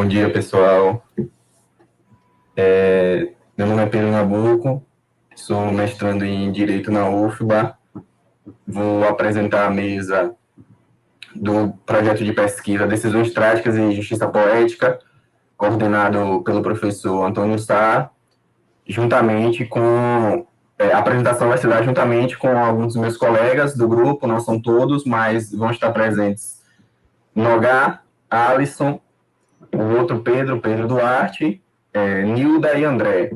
Bom dia, pessoal. Meu nome é Pedro Nabuco, sou mestrando em Direito na UFBA. Vou apresentar a mesa do projeto de pesquisa Decisões Trágicas e Justiça Poética, coordenado pelo professor Antônio Sá, juntamente com... a apresentação vai se dar juntamente com alguns dos meus colegas do grupo, não são todos, mas vão estar presentes Nogá, Alisson, o outro Pedro Duarte, Nilda e André.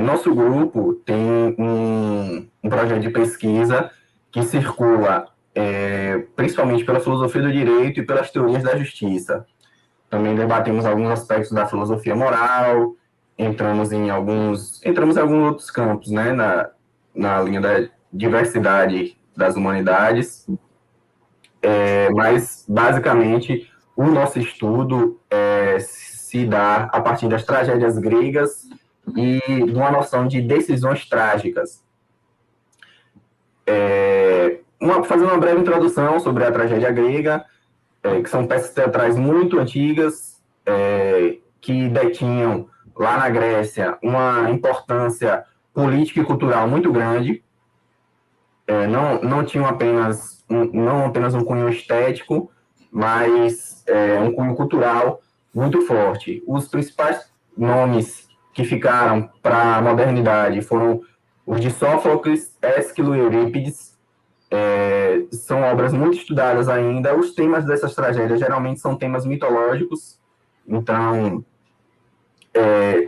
Nosso grupo tem um projeto de pesquisa que circula principalmente pela filosofia do direito e pelas teorias da justiça. Também debatemos alguns aspectos da filosofia moral, entramos em alguns outros campos, né, na linha da diversidade das humanidades, mas basicamente o nosso estudo se dá a partir das tragédias gregas e de uma noção de decisões trágicas. Fazendo uma breve introdução sobre a tragédia grega, que são peças teatrais muito antigas, que detinham lá na Grécia uma importância política e cultural muito grande, não tinham não apenas um cunho estético, mas um cunho cultural muito forte. Os principais nomes que ficaram para a modernidade foram os de Sófocles, Ésquilo e Eurípides. São obras muito estudadas ainda. Os temas dessas tragédias geralmente são temas mitológicos, então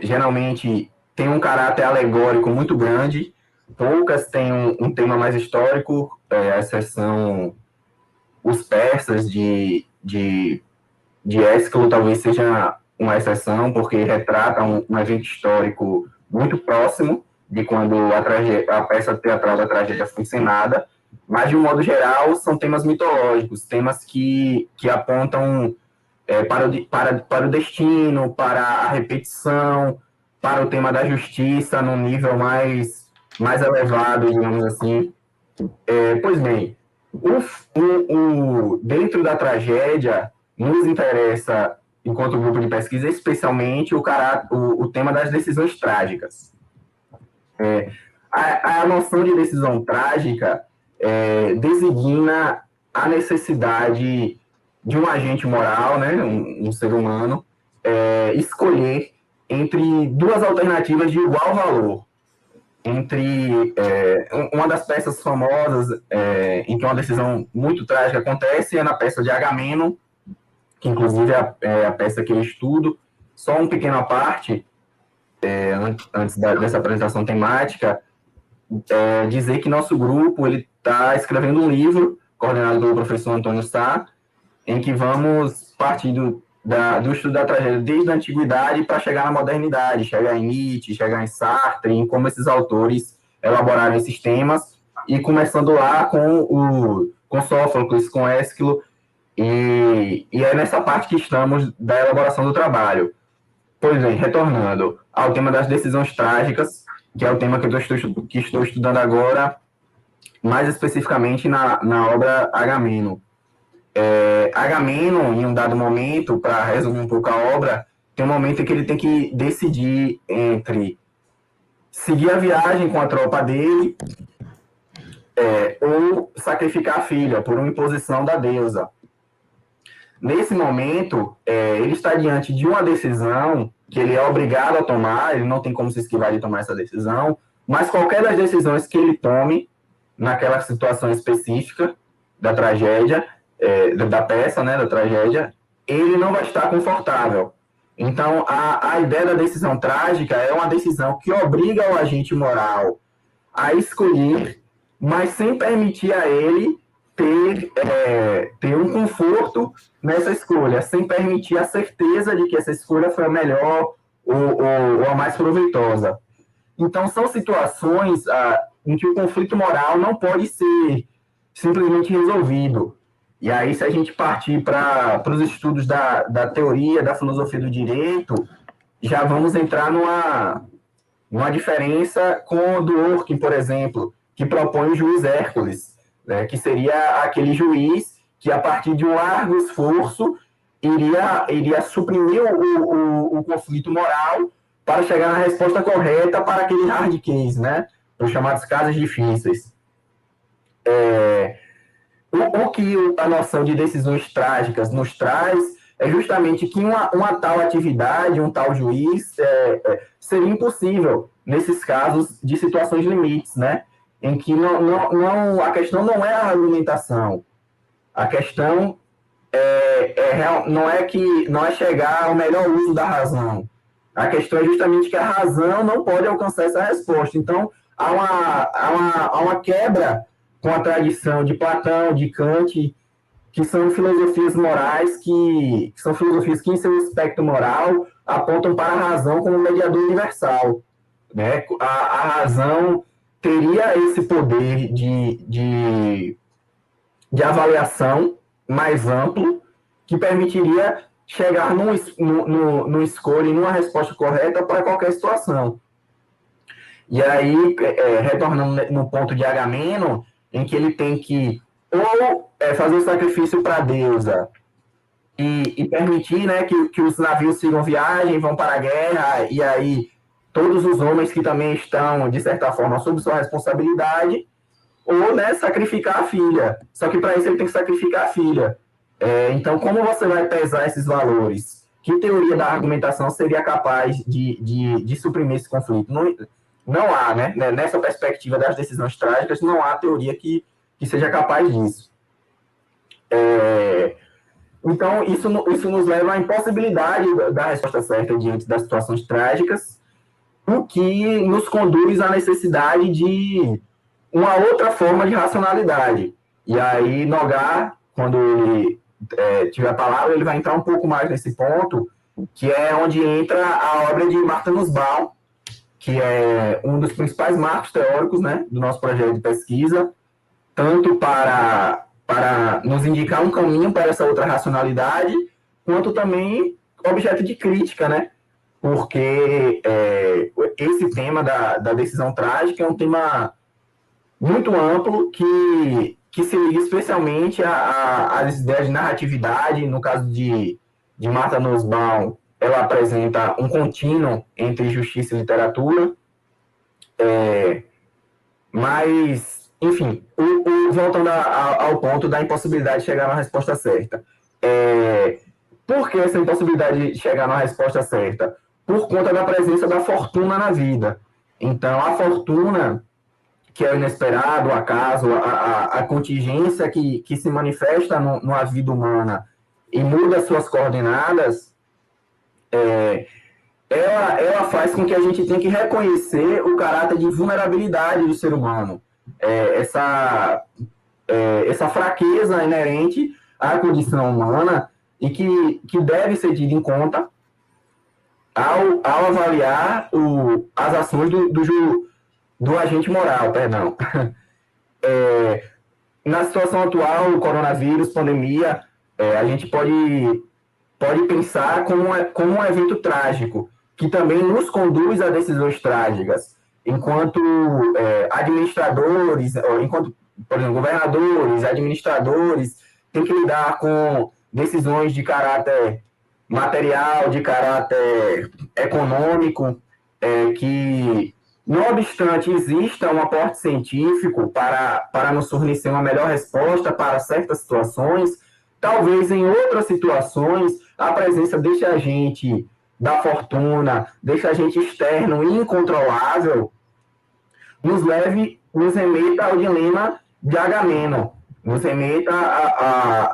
geralmente tem um caráter alegórico muito grande. Poucas têm um tema mais histórico, a exceção os persas de Ésquilo talvez seja uma exceção, porque retrata um evento histórico muito próximo de quando a peça teatral da tragédia foi encenada, mas, de um modo geral, são temas mitológicos, temas que apontam para o destino, para a repetição, para o tema da justiça num nível mais elevado, digamos assim. Pois bem, dentro da tragédia, nos interessa, enquanto grupo de pesquisa, especialmente o tema das decisões trágicas. A noção de decisão trágica designa a necessidade de um agente moral, né, um ser humano, escolher entre duas alternativas de igual valor. Uma das peças famosas em que uma decisão muito trágica acontece é na peça de Agamemnon, que inclusive é a peça que eu estudo. Só uma pequena parte, antes dessa apresentação temática, dizer que nosso grupo está escrevendo um livro, coordenado pelo professor Antônio Sá, em que vamos partir do estudo da tragédia desde a antiguidade para chegar na modernidade, chegar em Nietzsche, chegar em Sartre, em como esses autores elaboraram esses temas, e começando lá com Sófocles, com Ésquilo, e é nessa parte que estamos da elaboração do trabalho. Pois bem, retornando ao tema das decisões trágicas, que é o tema que estou estudando agora, mais especificamente na obra Agamemnon. Agamemnon, em um dado momento, para resumir um pouco a obra, tem um momento em que ele tem que decidir entre seguir a viagem com a tropa dele ou sacrificar a filha por uma imposição da deusa. Nesse momento, ele está diante de uma decisão que ele é obrigado a tomar, ele não tem como se esquivar de tomar essa decisão, mas qualquer das decisões que ele tome naquela situação específica da tragédia, da peça, né, da tragédia, ele não vai estar confortável. Então, a ideia da decisão trágica é uma decisão que obriga o agente moral a escolher, mas sem permitir a ele ter um conforto nessa escolha, sem permitir a certeza de que essa escolha foi a melhor ou a mais proveitosa. Então, são situações em que o conflito moral não pode ser simplesmente resolvido. E aí, se a gente partir para os estudos da teoria, da filosofia do direito, já vamos entrar numa diferença com o Dworkin, por exemplo, que propõe o juiz Hércules, né, que seria aquele juiz que, a partir de um largo esforço, iria suprimir o conflito moral para chegar na resposta correta para aquele hard case, né? Os chamados casos difíceis. O que a noção de decisões trágicas nos traz é justamente que uma tal atividade, um tal juiz, seria impossível nesses casos de situações limites, né? Em que a questão não é a argumentação, a questão não é chegar ao melhor uso da razão. A questão é justamente que a razão não pode alcançar essa resposta. Então, há uma quebra com a tradição de Platão, de Kant, que são filosofias morais que são filosofias que, em seu aspecto moral, apontam para a razão como mediador universal, né? A razão teria esse poder de avaliação mais amplo, que permitiria chegar numa escolha e numa resposta correta para qualquer situação. E aí, retornando no ponto de Agamenon, em que ele tem que ou fazer o sacrifício para a deusa e permitir, né, que os navios sigam viagem, vão para a guerra, e aí todos os homens que também estão, de certa forma, sob sua responsabilidade, ou, né, sacrificar a filha. Só que para isso ele tem que sacrificar a filha. Então, como você vai pesar esses valores? Que teoria da argumentação seria capaz de suprimir esse conflito? Não há, né? Nessa perspectiva das decisões trágicas, não há teoria que seja capaz disso. Então, isso nos leva à impossibilidade da resposta certa diante das situações trágicas, o que nos conduz à necessidade de uma outra forma de racionalidade. E aí, Nogar, quando ele tiver a palavra, ele vai entrar um pouco mais nesse ponto, que é onde entra a obra de Martha Nussbaum, que é um dos principais marcos teóricos, né, do nosso projeto de pesquisa, tanto para nos indicar um caminho para essa outra racionalidade, quanto também objeto de crítica, né? Porque esse tema da decisão trágica é um tema muito amplo que se liga especialmente às ideias de narratividade. No caso de Martha Nussbaum, ela apresenta um contínuo entre justiça e literatura, mas, enfim, voltando ao ponto da impossibilidade de chegar na resposta certa. Por que essa impossibilidade de chegar na resposta certa? Por conta da presença da fortuna na vida. Então, a fortuna, que é o inesperado, o acaso, a contingência que se manifesta numa vida humana e muda suas coordenadas, ela faz com que a gente tenha que reconhecer o caráter de vulnerabilidade do ser humano. Essa fraqueza inerente à condição humana e que deve ser tida em conta ao avaliar as ações do agente moral, perdão. Na situação atual, o coronavírus, pandemia, a gente pode pensar como um evento trágico, que também nos conduz a decisões trágicas, enquanto administradores, enquanto, por exemplo, governadores, administradores, têm que lidar com decisões de caráter material, de caráter econômico, que, não obstante exista um aporte científico para nos fornecer uma melhor resposta para certas situações, talvez em outras situações a presença desse agente da fortuna, desse agente externo incontrolável, nos remeta ao dilema de Agamenon, nos remeta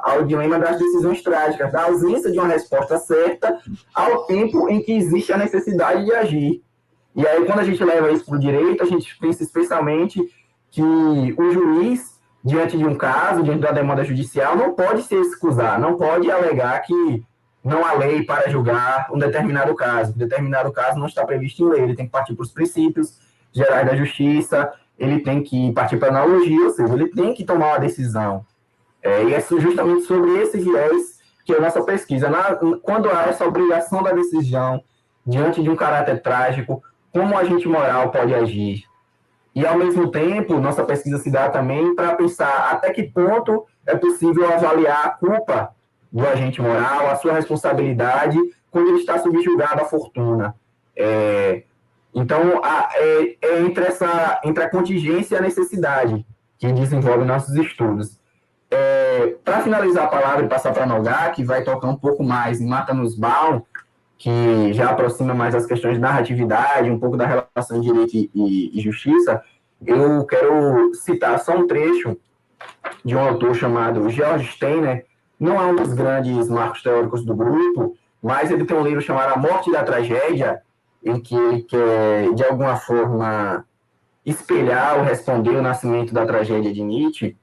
ao dilema das decisões trágicas, da ausência de uma resposta certa ao tempo em que existe a necessidade de agir. E aí, quando a gente leva isso para o direito, a gente pensa especialmente que o juiz, diante de um caso, diante da demanda judicial, não pode se excusar, não pode alegar que não há lei para julgar um determinado caso. Um determinado caso não está previsto em lei, ele tem que partir para os princípios gerais da justiça, ele tem que partir para a analogia, ou seja, ele tem que tomar uma decisão. E é justamente sobre esse viés que é a nossa pesquisa. Quando há essa obrigação da decisão diante de um caráter trágico, como o agente moral pode agir? E, ao mesmo tempo, nossa pesquisa se dá também para pensar até que ponto é possível avaliar a culpa do agente moral, a sua responsabilidade quando ele está subjugado à fortuna. Então, entre a contingência e a necessidade que desenvolve nossos estudos. Para finalizar a palavra e passar para Nogá, que vai tocar um pouco mais em Mata nos Baum, que já aproxima mais as questões de narratividade, um pouco da relação de direito e justiça, eu quero citar só um trecho de um autor chamado George Steiner. Não é um dos grandes marcos teóricos do grupo, mas ele tem um livro chamado A Morte da Tragédia, em que ele quer, de alguma forma, espelhar ou responder o nascimento da tragédia de Nietzsche.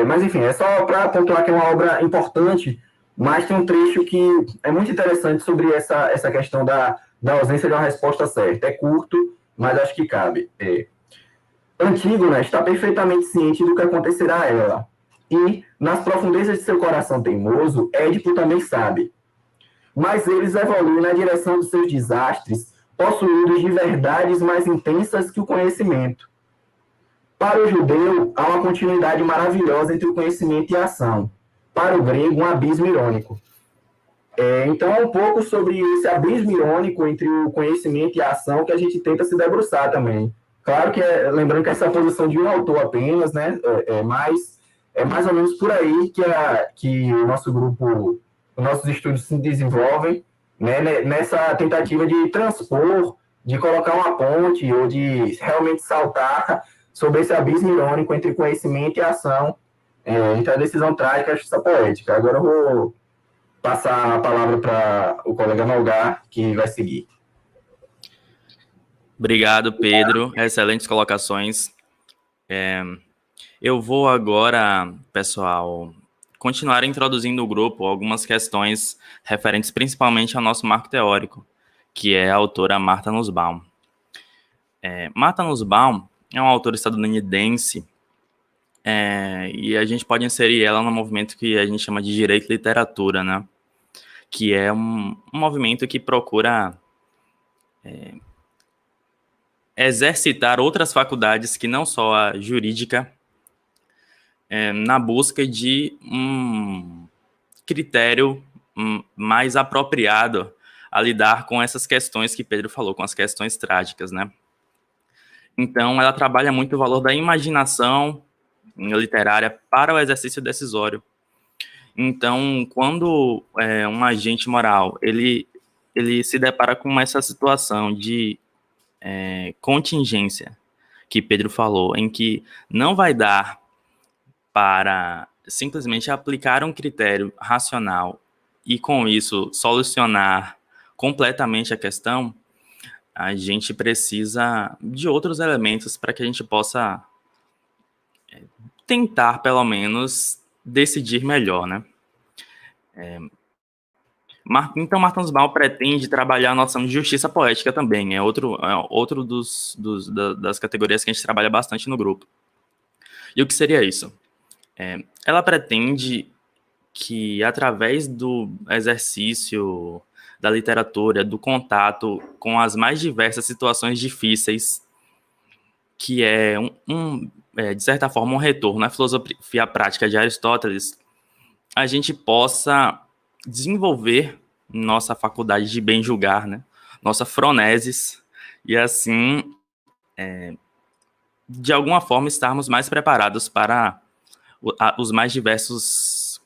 Mas, enfim, é só para pontuar que é uma obra importante, mas tem um trecho que é muito interessante sobre essa questão da ausência de uma resposta certa. É curto, mas acho que cabe. Antígona está perfeitamente ciente do que acontecerá a ela. E, nas profundezas de seu coração teimoso, Édipo também sabe. Mas eles evoluem na direção dos seus desastres, possuídos de verdades mais intensas que o conhecimento. Para o judeu, há uma continuidade maravilhosa entre o conhecimento e a ação. Para o grego, um abismo irônico. Então, é um pouco sobre esse abismo irônico entre o conhecimento e a ação que a gente tenta se debruçar também. Claro que, lembrando que essa é a posição de um autor apenas, né? Mas é mais ou menos por aí que o nosso grupo, os nossos estudos se desenvolvem, né? Nessa tentativa de transpor, de colocar uma ponte ou de realmente saltar sobre esse abismo irônico entre conhecimento e ação, entre a decisão trágica e a justiça poética. Agora eu vou passar a palavra para o colega Malgar, que vai seguir. Obrigado, Pedro. Excelentes colocações. Eu vou agora, pessoal, continuar introduzindo o grupo algumas questões referentes principalmente ao nosso marco teórico, que é a autora Martha Nussbaum. Martha Nussbaum é uma autora estadunidense e a gente pode inserir ela no movimento que a gente chama de direito e literatura, né? Que é um movimento que procura exercitar outras faculdades que não só a jurídica, na busca de um critério mais apropriado a lidar com essas questões que Pedro falou, com as questões trágicas, né? Então, ela trabalha muito o valor da imaginação literária para o exercício decisório. Então, quando um agente moral ele se depara com essa situação de contingência que Pedro falou, em que não vai dar para simplesmente aplicar um critério racional e, com isso, solucionar completamente a questão, a gente precisa de outros elementos para que a gente possa tentar, pelo menos, decidir melhor, né? Então, Martha Nussbaum pretende trabalhar a noção de justiça poética também. É outro das categorias que a gente trabalha bastante no grupo. E o que seria isso? Ela pretende que, através do exercício da literatura, do contato com as mais diversas situações difíceis, que é, de certa forma, um retorno à filosofia prática de Aristóteles, a gente possa desenvolver nossa faculdade de bem julgar, né? Nossa phronesis, e assim, de alguma forma, estarmos mais preparados para os mais diversos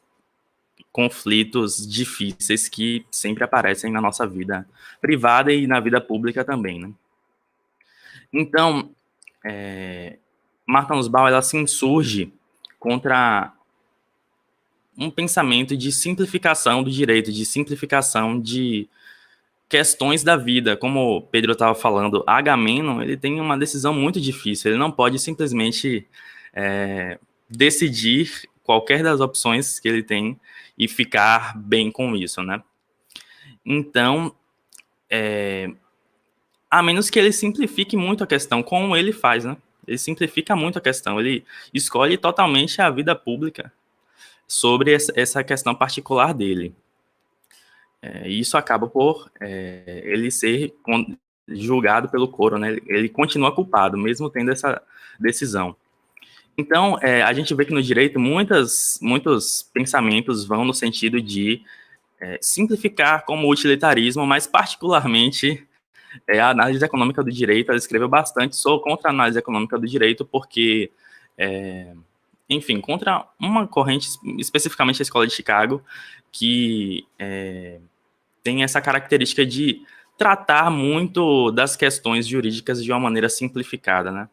conflitos difíceis que sempre aparecem na nossa vida privada e na vida pública também, né? Então, Martha Nussbaum, ela se insurge contra um pensamento de simplificação do direito, de simplificação de questões da vida. Como o Pedro estava falando, Agamenon, ele tem uma decisão muito difícil, ele não pode simplesmente decidir qualquer das opções que ele tem e ficar bem com isso, né? Então, a menos que ele simplifique muito a questão, como ele faz, né? Ele simplifica muito a questão, ele escolhe totalmente a vida pública sobre essa questão particular dele. E isso acaba por ele ser julgado pelo coro, né? Ele continua culpado, mesmo tendo essa decisão. Então, a gente vê que no direito muitos pensamentos vão no sentido de simplificar como utilitarismo, mas particularmente a análise econômica do direito. Ela escreveu bastante, sou contra a análise econômica do direito, porque, enfim, contra uma corrente, especificamente a Escola de Chicago, que tem essa característica de tratar muito das questões jurídicas de uma maneira simplificada, né?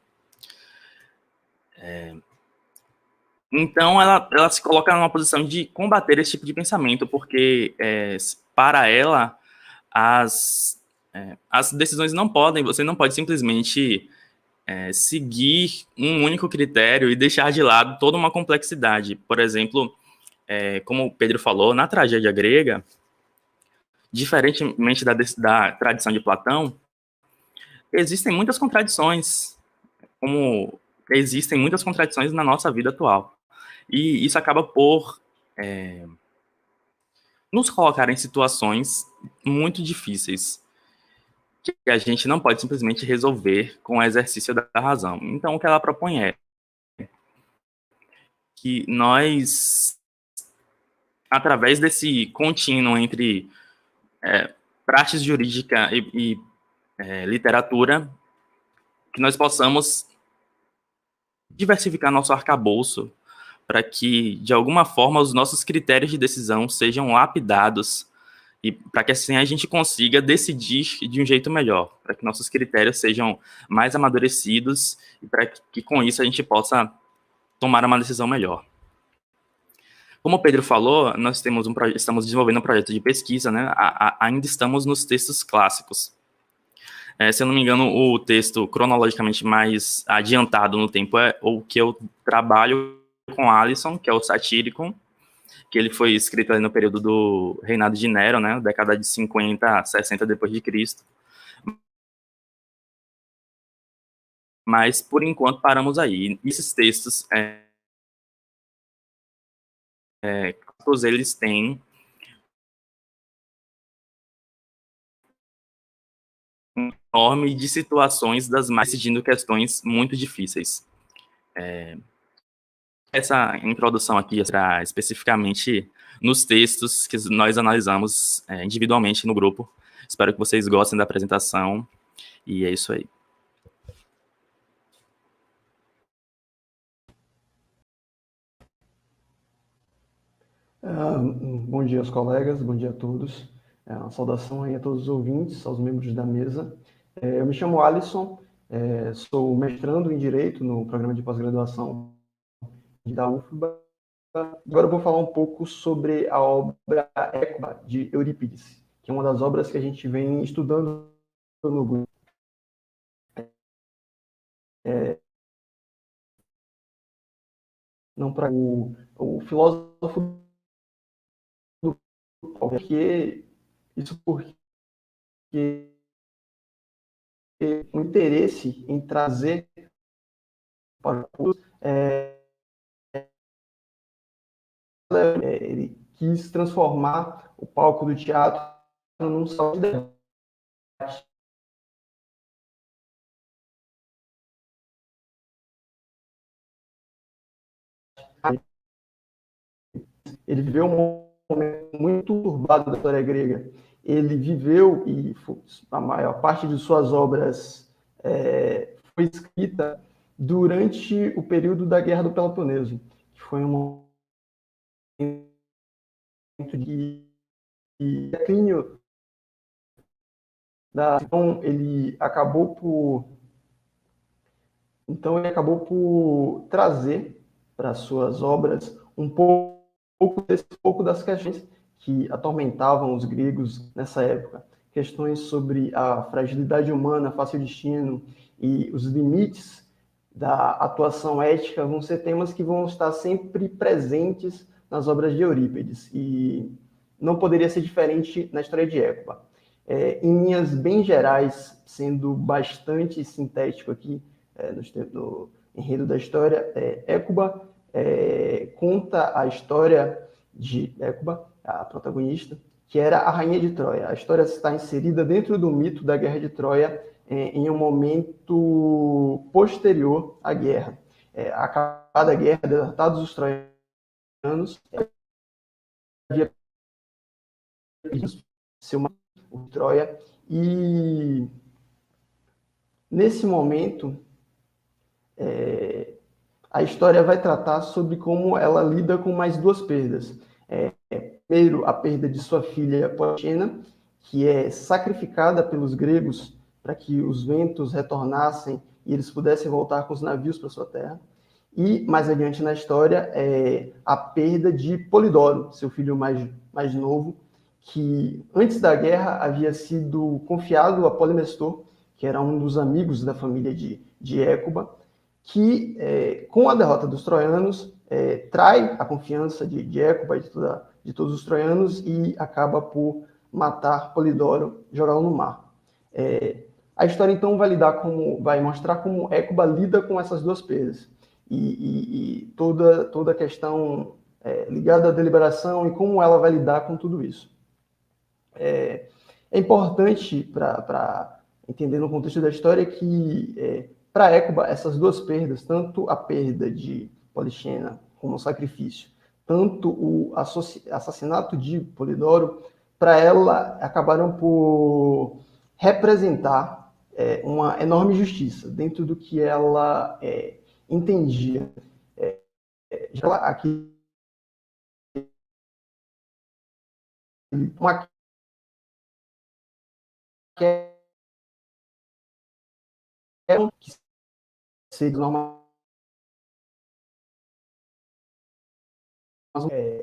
Então, ela se coloca numa posição de combater esse tipo de pensamento, porque, para ela, as decisões não podem, você não pode simplesmente seguir um único critério e deixar de lado toda uma complexidade. Por exemplo, como o Pedro falou, na tragédia grega, diferentemente da tradição de Platão, existem muitas contradições, como existem muitas contradições na nossa vida atual. E isso acaba por nos colocar em situações muito difíceis, que a gente não pode simplesmente resolver com o exercício da razão. Então, o que ela propõe é que nós, através desse contínuo entre prática jurídica e literatura, que nós possamos diversificar nosso arcabouço para que, de alguma forma, os nossos critérios de decisão sejam lapidados e para que assim a gente consiga decidir de um jeito melhor, para que nossos critérios sejam mais amadurecidos e para que com isso a gente possa tomar uma decisão melhor. Como o Pedro falou, nós estamos desenvolvendo um projeto de pesquisa, né? Ainda estamos nos textos clássicos. Se eu não me engano, o texto cronologicamente mais adiantado no tempo é o que eu trabalho com Alisson, que é o Satíricon, que ele foi escrito ali no período do reinado de Nero, né, década de 50, 60 depois de Cristo. Mas, por enquanto, paramos aí. Esses textos, todos eles têm um enorme de situações das mais decidindo questões muito difíceis. Essa introdução aqui será especificamente nos textos que nós analisamos individualmente no grupo. Espero que vocês gostem da apresentação, e é isso aí. Bom dia aos colegas, bom dia a todos. Uma saudação aí a todos os ouvintes, aos membros da mesa. Eu me chamo Alisson, sou mestrando em Direito no programa de pós-graduação da UFBA. Agora eu vou falar um pouco sobre a obra Écuba, de Eurípides, que é uma das obras que a gente vem estudando no grupo. Não para o filósofo do porque isso porque o interesse em trazer para o ele quis transformar o palco do teatro num salão de debate. Ele viveu um momento muito turbado da história grega. Ele viveu, e a maior parte de suas obras foi escrita durante o período da Guerra do Peloponeso, que foi um momento de declínio da... Então, ele acabou por trazer para suas obras um pouco das questões que atormentavam os gregos nessa época. Questões sobre a fragilidade humana face ao destino e os limites da atuação ética vão ser temas que vão estar sempre presentes nas obras de Eurípides. E não poderia ser diferente na história de Écuba. Em linhas bem gerais, sendo bastante sintético aqui, no enredo da história, Écuba conta a história de Écuba, a protagonista, que era a rainha de Troia. A história está inserida dentro do mito da Guerra de Troia em um momento posterior à guerra. acabada a guerra, derrotados os troianos, havia seu Troia, e nesse momento a história vai tratar sobre como ela lida com mais duas perdas. Primeiro, a perda de sua filha Potina, que é sacrificada pelos gregos para que os ventos retornassem e eles pudessem voltar com os navios para sua terra. E, mais adiante na história, a perda de Polidoro, seu filho mais novo, que antes da guerra havia sido confiado a Polimestor, que era um dos amigos da família de Écuba, que, com a derrota dos troianos, trai a confiança de Écuba e de todos os troianos e acaba por matar Polidoro, jogá-lo no mar. A história, então, vai mostrar como Écuba lida com essas duas perdas. E toda a questão ligada à deliberação e como ela vai lidar com tudo isso. É importante para entender no contexto da história que, para Écuba, essas duas perdas, tanto a perda de Polixena como o sacrifício, tanto o assassinato de Polidoro, para ela acabaram por representar uma enorme justiça dentro do que ela entendia. Aqui uma que seria normal.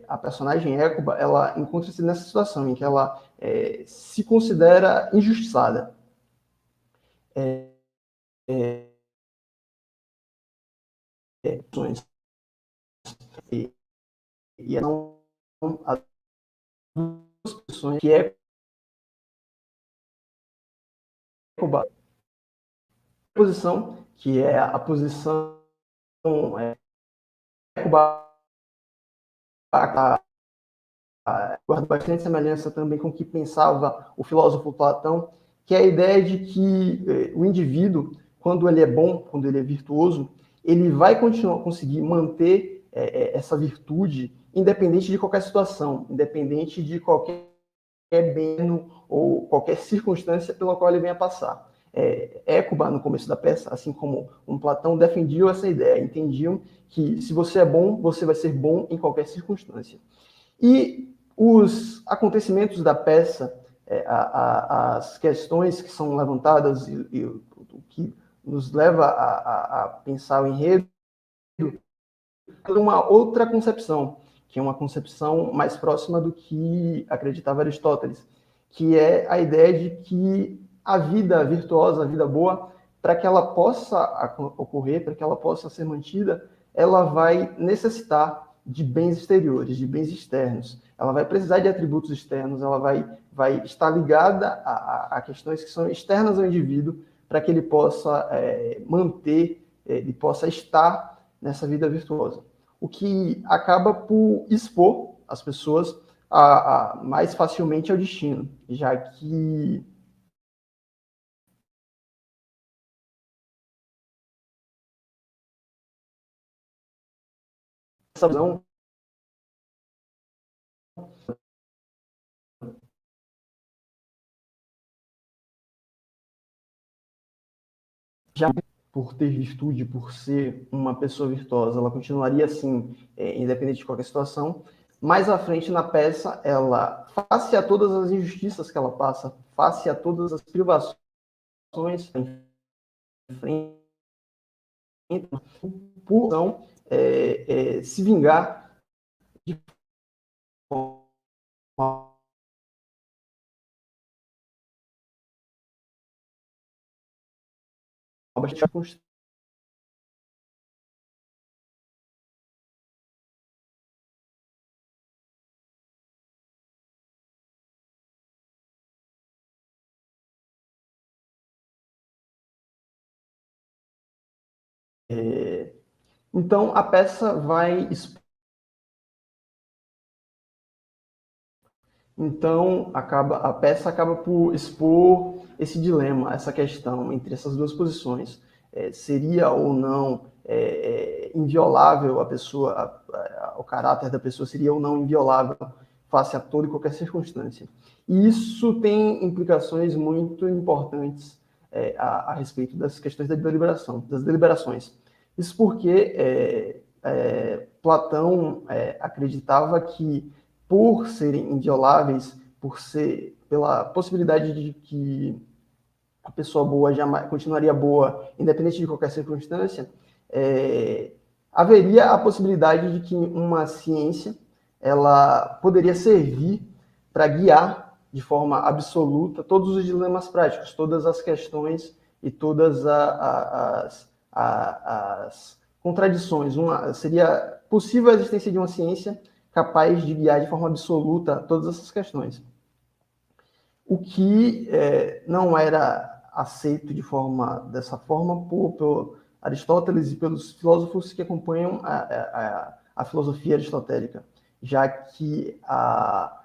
A personagem Écuba, ela encontra-se nessa situação em que ela se considera injustiçada. E não as duas posições que Écuba, posição que é a posição Écuba guarda bastante semelhança também com o que pensava o filósofo Platão, que é a ideia de que o indivíduo, quando ele é bom, quando ele é virtuoso, ele vai conseguir manter essa virtude independente de qualquer situação, independente de qualquer bem ou qualquer circunstância pela qual ele venha passar. Écuba, no começo da peça, assim como Platão, defendiam essa ideia, entendiam que se você é bom, você vai ser bom em qualquer circunstância. E os acontecimentos da peça, as questões que são levantadas e o que nos leva a pensar o enredo, é uma outra concepção, que é uma concepção mais próxima do que acreditava Aristóteles, que é a ideia de que a vida virtuosa, a vida boa, para que ela possa ocorrer, para que ela possa ser mantida, ela vai necessitar de bens exteriores, de bens externos. Ela vai precisar de atributos externos, ela vai estar ligada a questões que são externas ao indivíduo para que ele possa manter, ele possa estar nessa vida virtuosa. O que acaba por expor as pessoas mais facilmente ao destino, já que essa visão já por ter virtude, por ser uma pessoa virtuosa, ela continuaria assim, independente de qualquer situação. Mais à frente na peça, ela, face a todas as injustiças que ela passa, face a todas as privações, por não se vingar de forma bastante constante. Então, a peça vai... Então, a peça acaba por expor esse dilema, essa questão entre essas duas posições. Seria ou não inviolável a pessoa, o caráter da pessoa seria ou não inviolável face a toda e qualquer circunstância. E isso tem implicações muito importantes a respeito das questões da deliberação, das deliberações. Isso porque Platão acreditava que, por serem invioláveis, pela possibilidade de que a pessoa boa jamais continuaria boa, independente de qualquer circunstância, haveria a possibilidade de que uma ciência ela poderia servir para guiar de forma absoluta todos os dilemas práticos, todas as questões e todas as contradições. Seria possível a existência de uma ciência capaz de guiar de forma absoluta todas essas questões. O que não era aceito dessa forma por Aristóteles e pelos filósofos que acompanham a filosofia aristotélica, já que a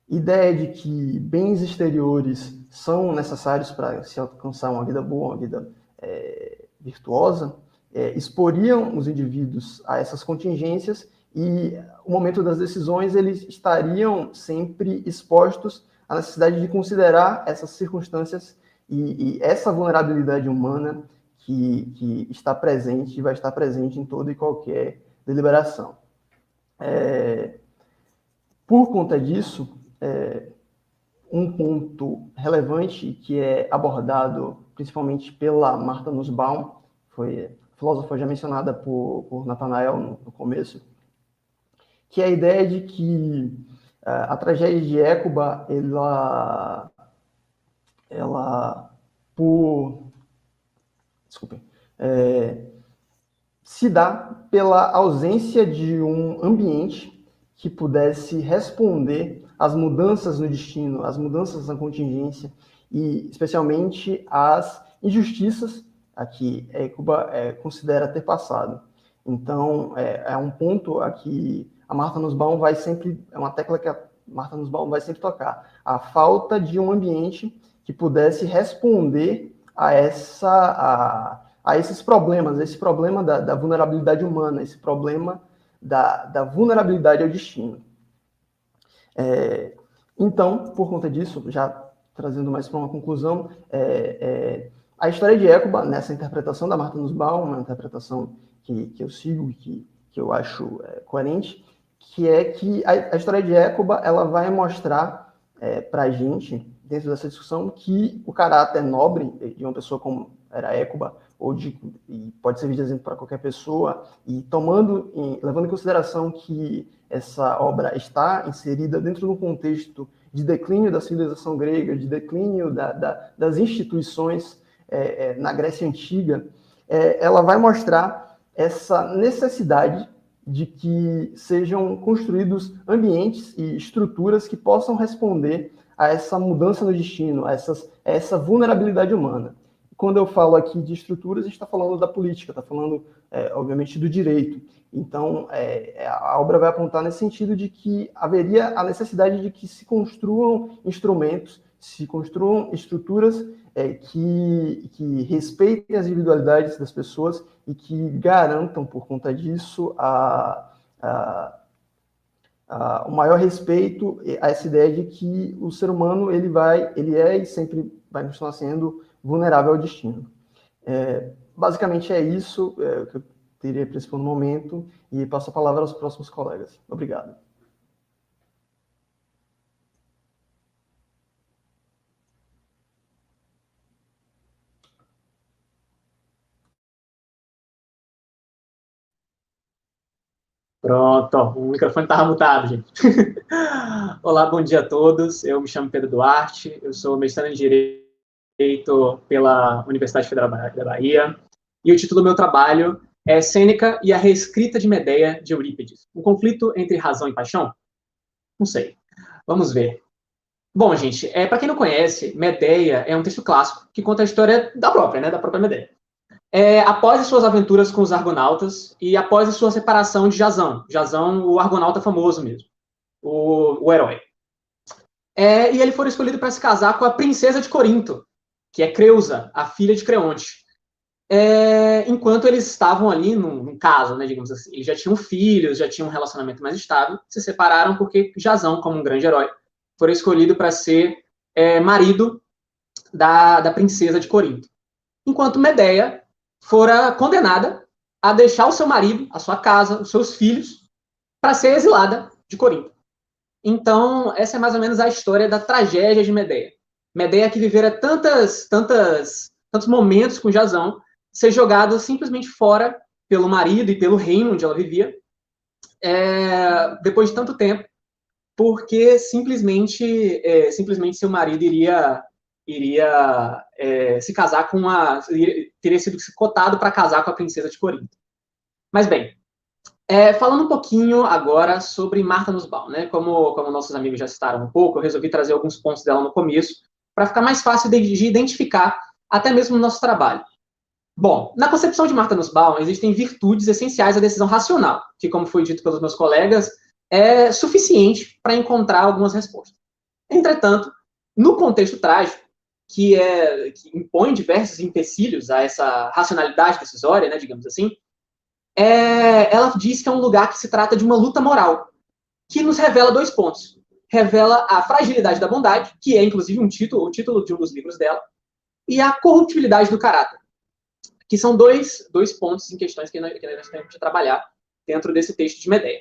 ideia de que bens exteriores são necessários para se alcançar uma vida boa, uma vida virtuosa, exporiam os indivíduos a essas contingências e, no momento das decisões, eles estariam sempre expostos à necessidade de considerar essas circunstâncias e essa vulnerabilidade humana que está presente e vai estar presente em toda e qualquer deliberação. Por conta disso, um ponto relevante que é abordado principalmente pela Martha Nussbaum, foi filósofa já mencionada por Nathanael no começo, que é a ideia de que a tragédia de Hécuba, se dá pela ausência de um ambiente que pudesse responder às mudanças no destino, às mudanças na contingência e, especialmente, às injustiças a que Hécuba considera ter passado. Então, é um ponto a que a Martha Nussbaum é uma tecla que a Martha Nussbaum vai sempre tocar, a falta de um ambiente que pudesse responder a esses problemas, esse problema da vulnerabilidade humana, esse problema da vulnerabilidade ao destino. Então, por conta disso, já trazendo mais para uma conclusão, a história de Hécuba, nessa interpretação da Martha Nussbaum, uma interpretação que eu sigo e que eu acho coerente, que é que a história de Hécuba ela vai mostrar para a gente, dentro dessa discussão, que o caráter nobre de uma pessoa como era Hécuba, e pode servir de exemplo para qualquer pessoa, e levando em consideração que essa obra está inserida dentro de um contexto de declínio da civilização grega, de declínio das instituições na Grécia Antiga, ela vai mostrar essa necessidade de que sejam construídos ambientes e estruturas que possam responder a essa mudança no destino, a essa vulnerabilidade humana. Quando eu falo aqui de estruturas, a gente está falando da política, está falando, obviamente, do direito. Então, a obra vai apontar nesse sentido de que haveria a necessidade de que se construam instrumentos, se construam estruturas que respeitem as individualidades das pessoas e que garantam, por conta disso, o maior respeito a essa ideia de que o ser humano ele é e sempre vai continuar sendo vulnerável ao destino. Basicamente é isso que eu teria para esse momento e passo a palavra aos próximos colegas. Obrigado. Pronto, o microfone estava mutado, gente. Olá, bom dia a todos. Eu me chamo Pedro Duarte, eu sou mestrando em Direito pela Universidade Federal da Bahia, e o título do meu trabalho é Sêneca e a Reescrita de Medeia de Eurípides. Um conflito entre razão e paixão? Não sei. Vamos ver. Bom, gente, para quem não conhece, Medeia é um texto clássico que conta a história da própria Medeia. Após as suas aventuras com os argonautas e após a sua separação de Jasão, o argonauta famoso mesmo, o herói. E ele foi escolhido para se casar com a princesa de Corinto, que é Creusa, a filha de Creonte. enquanto eles estavam ali num caso, né, digamos assim. Eles já tinham filhos, já tinham um relacionamento mais estável, se separaram porque Jasão, como um grande herói, foi escolhido para ser marido da princesa de Corinto. Enquanto Medeia fora condenada a deixar o seu marido, a sua casa, os seus filhos, para ser exilada de Corinto. Então, essa é mais ou menos a história da tragédia de Medeia. Medeia que vivera tantos momentos com Jasão, ser jogado simplesmente fora pelo marido e pelo reino onde ela vivia, depois de tanto tempo, porque simplesmente seu marido iria se casar teria sido cotado para casar com a princesa de Corinto. Mas bem, falando um pouquinho agora sobre Martha Nussbaum, né? Como nossos amigos já citaram um pouco, eu resolvi trazer alguns pontos dela no começo, para ficar mais fácil de identificar, até mesmo no nosso trabalho. Bom, na concepção de Martha Nussbaum, existem virtudes essenciais à decisão racional, que, como foi dito pelos meus colegas, é suficiente para encontrar algumas respostas. Entretanto, no contexto trágico, que impõe diversos empecilhos a essa racionalidade decisória, né, digamos assim, ela diz que é um lugar que se trata de uma luta moral, que nos revela 2 pontos. Revela a fragilidade da bondade, que é, inclusive, o título de um dos livros dela, e a corruptibilidade do caráter, que são dois pontos em questões que nós temos de trabalhar dentro desse texto de Medeia.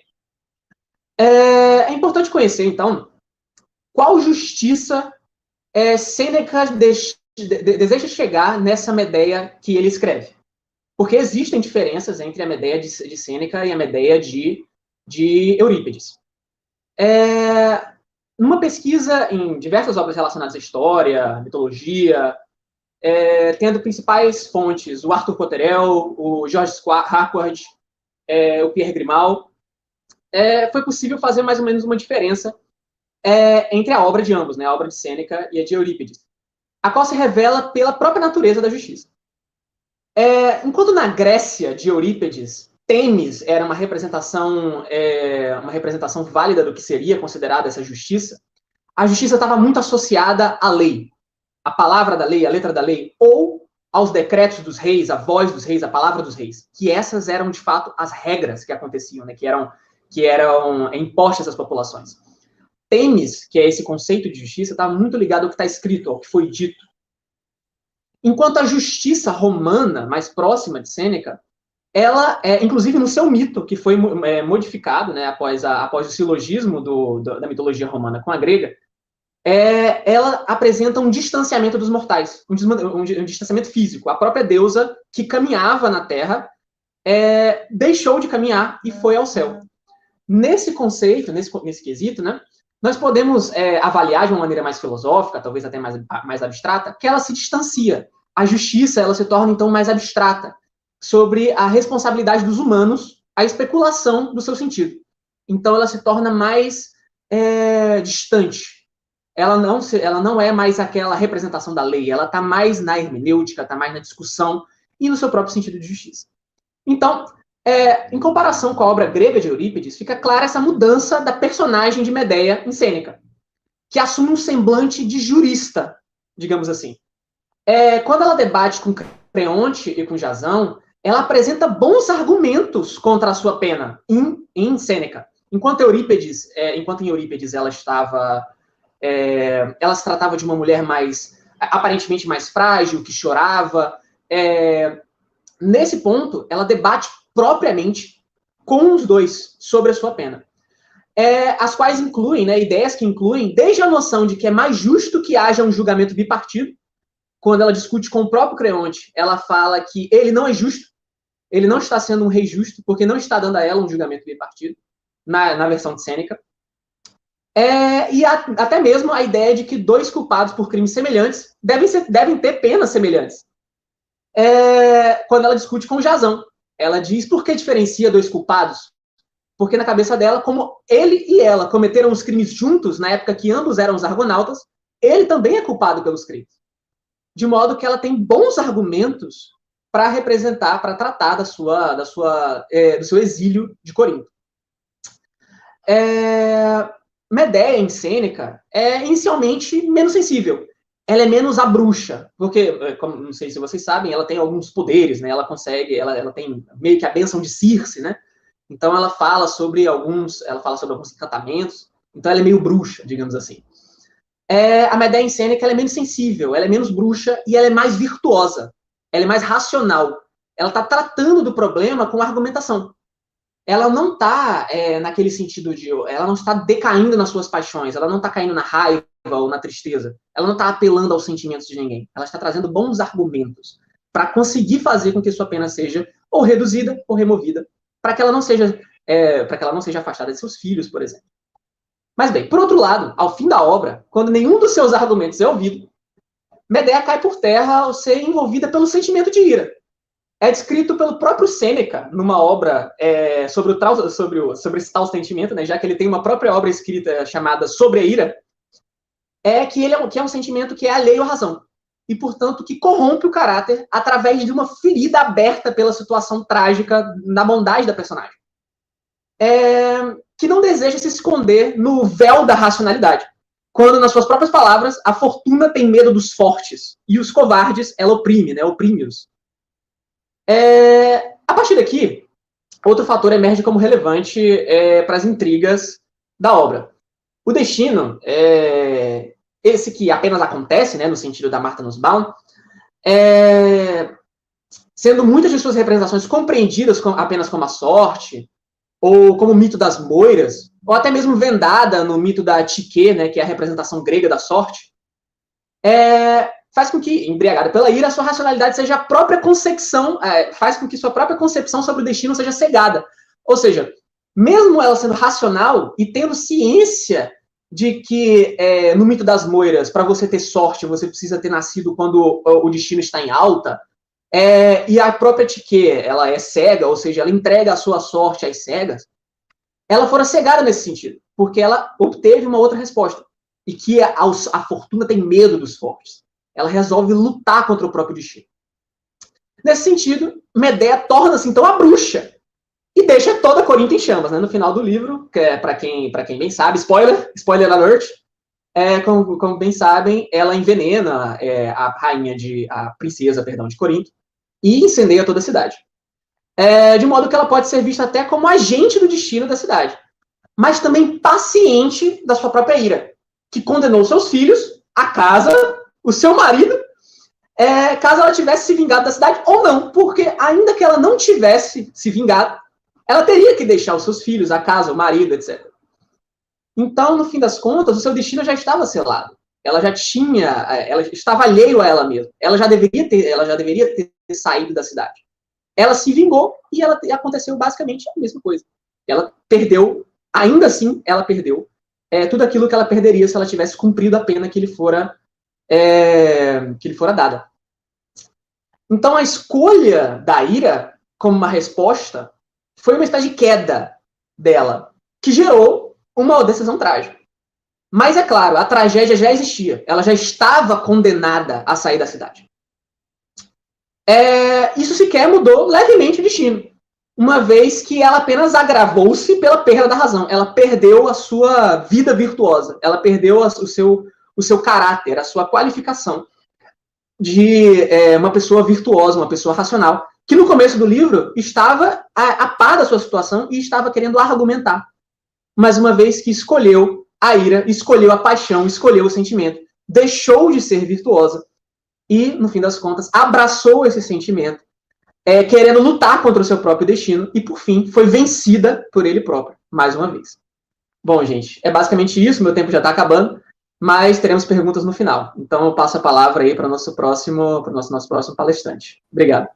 É importante conhecer, então, qual justiça Sêneca deseja chegar nessa Medeia que ele escreve. Porque existem diferenças entre a Medeia de Sêneca e a Medeia de Eurípides. Numa pesquisa em diversas obras relacionadas à história, mitologia, tendo principais fontes o Arthur Cotterell, o George Harcourt, o Pierre Grimal, foi possível fazer mais ou menos uma diferença entre a obra de ambos, né, a obra de Sêneca e a de Eurípides, a qual se revela pela própria natureza da justiça. Enquanto na Grécia de Eurípides, Temis era uma representação válida do que seria considerada essa justiça, a justiça estava muito associada à lei, à palavra da lei, à letra da lei, ou aos decretos dos reis, a voz dos reis, a palavra dos reis, que essas eram, de fato, as regras que aconteciam, né, que eram impostas às populações. Temis, que é esse conceito de justiça, está muito ligado ao que está escrito, ao que foi dito. Enquanto a justiça romana, mais próxima de Sêneca, ela, inclusive no seu mito, que foi modificado, né, após o silogismo da mitologia romana com a grega, ela apresenta um distanciamento dos mortais, um distanciamento físico. A própria deusa que caminhava na Terra deixou de caminhar e foi ao céu. Nesse conceito, nesse quesito, né, nós podemos avaliar de uma maneira mais filosófica, talvez até mais abstrata, que ela se distancia. A justiça ela se torna, então, mais abstrata sobre a responsabilidade dos humanos, a especulação do seu sentido. Então, ela se torna mais distante. Ela não é mais aquela representação da lei, ela está mais na hermenêutica, está mais na discussão e no seu próprio sentido de justiça. Então, em comparação com a obra grega de Eurípides, fica clara essa mudança da personagem de Medeia em Sêneca, que assume um semblante de jurista, digamos assim. Quando ela debate com Creonte e com Jasão, ela apresenta bons argumentos contra a sua pena em Sêneca. Enquanto em Eurípides ela se tratava de uma mulher aparentemente mais frágil, que chorava. Nesse ponto, ela debate propriamente com os dois sobre a sua pena. As quais incluem, né, ideias que incluem desde a noção de que é mais justo que haja um julgamento bipartido. Quando ela discute com o próprio Creonte, ela fala que ele não é justo, ele não está sendo um rei justo, porque não está dando a ela um julgamento bipartido, na versão de Sêneca. E até mesmo a ideia de que 2 culpados por crimes semelhantes devem ter penas semelhantes. Quando ela discute com Jasão, ela diz por que diferencia 2 culpados? Porque na cabeça dela, como ele e ela cometeram os crimes juntos, na época que ambos eram os argonautas, ele também é culpado pelos crimes. De modo que ela tem bons argumentos para representar, para tratar do seu exílio de Corinto. Medeia, em Sêneca, é inicialmente menos sensível. ela é menos a bruxa, porque, como, não sei se vocês sabem, ela tem alguns poderes, né? Ela consegue, ela tem meio que a bênção de Circe, né? Então ela fala sobre alguns encantamentos, então ela é meio bruxa, digamos assim. A Medea em Sêneca, ela é menos sensível, ela é menos bruxa e ela é mais virtuosa, ela é mais racional. Ela está tratando do problema com argumentação. Ela não está naquele sentido de... Ela não está decaindo nas suas paixões, ela não está caindo na raiva ou na tristeza. Ela não está apelando aos sentimentos de ninguém. Ela está trazendo bons argumentos para conseguir fazer com que sua pena seja ou reduzida ou removida, para que ela não seja afastada de seus filhos, por exemplo. Mas bem, por outro lado, ao fim da obra, quando nenhum dos seus argumentos é ouvido, Medea cai por terra ao ser envolvida pelo sentimento de ira. É descrito pelo próprio Sêneca, numa obra sobre esse tal sentimento, né, já que ele tem uma própria obra escrita chamada Sobre a Ira, que é um sentimento que é alheio à razão, e, portanto, que corrompe o caráter através de uma ferida aberta pela situação trágica na bondade da personagem. Que não deseja se esconder no véu da racionalidade, quando, nas suas próprias palavras, a fortuna tem medo dos fortes, e os covardes ela oprime, né, oprime-os. A partir daqui, outro fator emerge como relevante para as intrigas da obra. O destino, esse que apenas acontece, né, no sentido da Martha Nussbaum, sendo muitas de suas representações compreendidas apenas como a sorte, ou como o mito das moiras, ou até mesmo vendada no mito da Psique, né, que é a representação grega da sorte, faz com que, embriagada pela ira, a sua racionalidade seja a própria concepção, faz com que sua própria concepção sobre o destino seja cegada. Ou seja, mesmo ela sendo racional e tendo ciência de que no mito das moiras, para você ter sorte, você precisa ter nascido quando o destino está em alta, e a própria Psique, ela é cega, ou seja, ela entrega a sua sorte às cegas, ela fora cegada nesse sentido, porque ela obteve uma outra resposta, e que a fortuna tem medo dos fortes. Ela resolve lutar contra o próprio destino. Nesse sentido, Medea torna-se, então, a bruxa, e deixa toda Corinto em chamas, né? No final do livro, que é para quem bem sabe, spoiler alert, como bem sabem, ela envenena a princesa de Corinto, e incendeia toda a cidade. De modo que ela pode ser vista até como agente do destino da cidade, mas também paciente da sua própria ira, que condenou seus filhos, a casa, o seu marido, caso ela tivesse se vingado da cidade ou não, porque ainda que ela não tivesse se vingado, ela teria que deixar os seus filhos, a casa, o marido, etc. Então, no fim das contas, o seu destino já estava selado. Ela estava alheio a ela mesma. Ela já deveria ter saído da cidade. Ela se vingou e aconteceu basicamente a mesma coisa. Ela perdeu, ainda assim, ela perdeu tudo aquilo que ela perderia se ela tivesse cumprido a pena que lhe fora dada. Então, a escolha da ira como uma resposta foi uma espécie de queda dela, que gerou uma decisão trágica. Mas, é claro, a tragédia já existia. Ela já estava condenada a sair da cidade. Isso sequer mudou levemente o destino, uma vez que ela apenas agravou-se pela perda da razão. Ela perdeu a sua vida virtuosa. Ela perdeu o seu caráter, a sua qualificação de uma pessoa virtuosa, uma pessoa racional, que no começo do livro estava a par da sua situação e estava querendo argumentar. Mas uma vez que escolheu a ira, escolheu a paixão, escolheu o sentimento, deixou de ser virtuosa e, no fim das contas, abraçou esse sentimento, querendo lutar contra o seu próprio destino e, por fim, foi vencida por ele próprio, mais uma vez. Bom, gente, é basicamente isso, meu tempo já está acabando, mas teremos perguntas no final. Então, eu passo a palavra aí para o nosso próximo palestrante. Obrigado.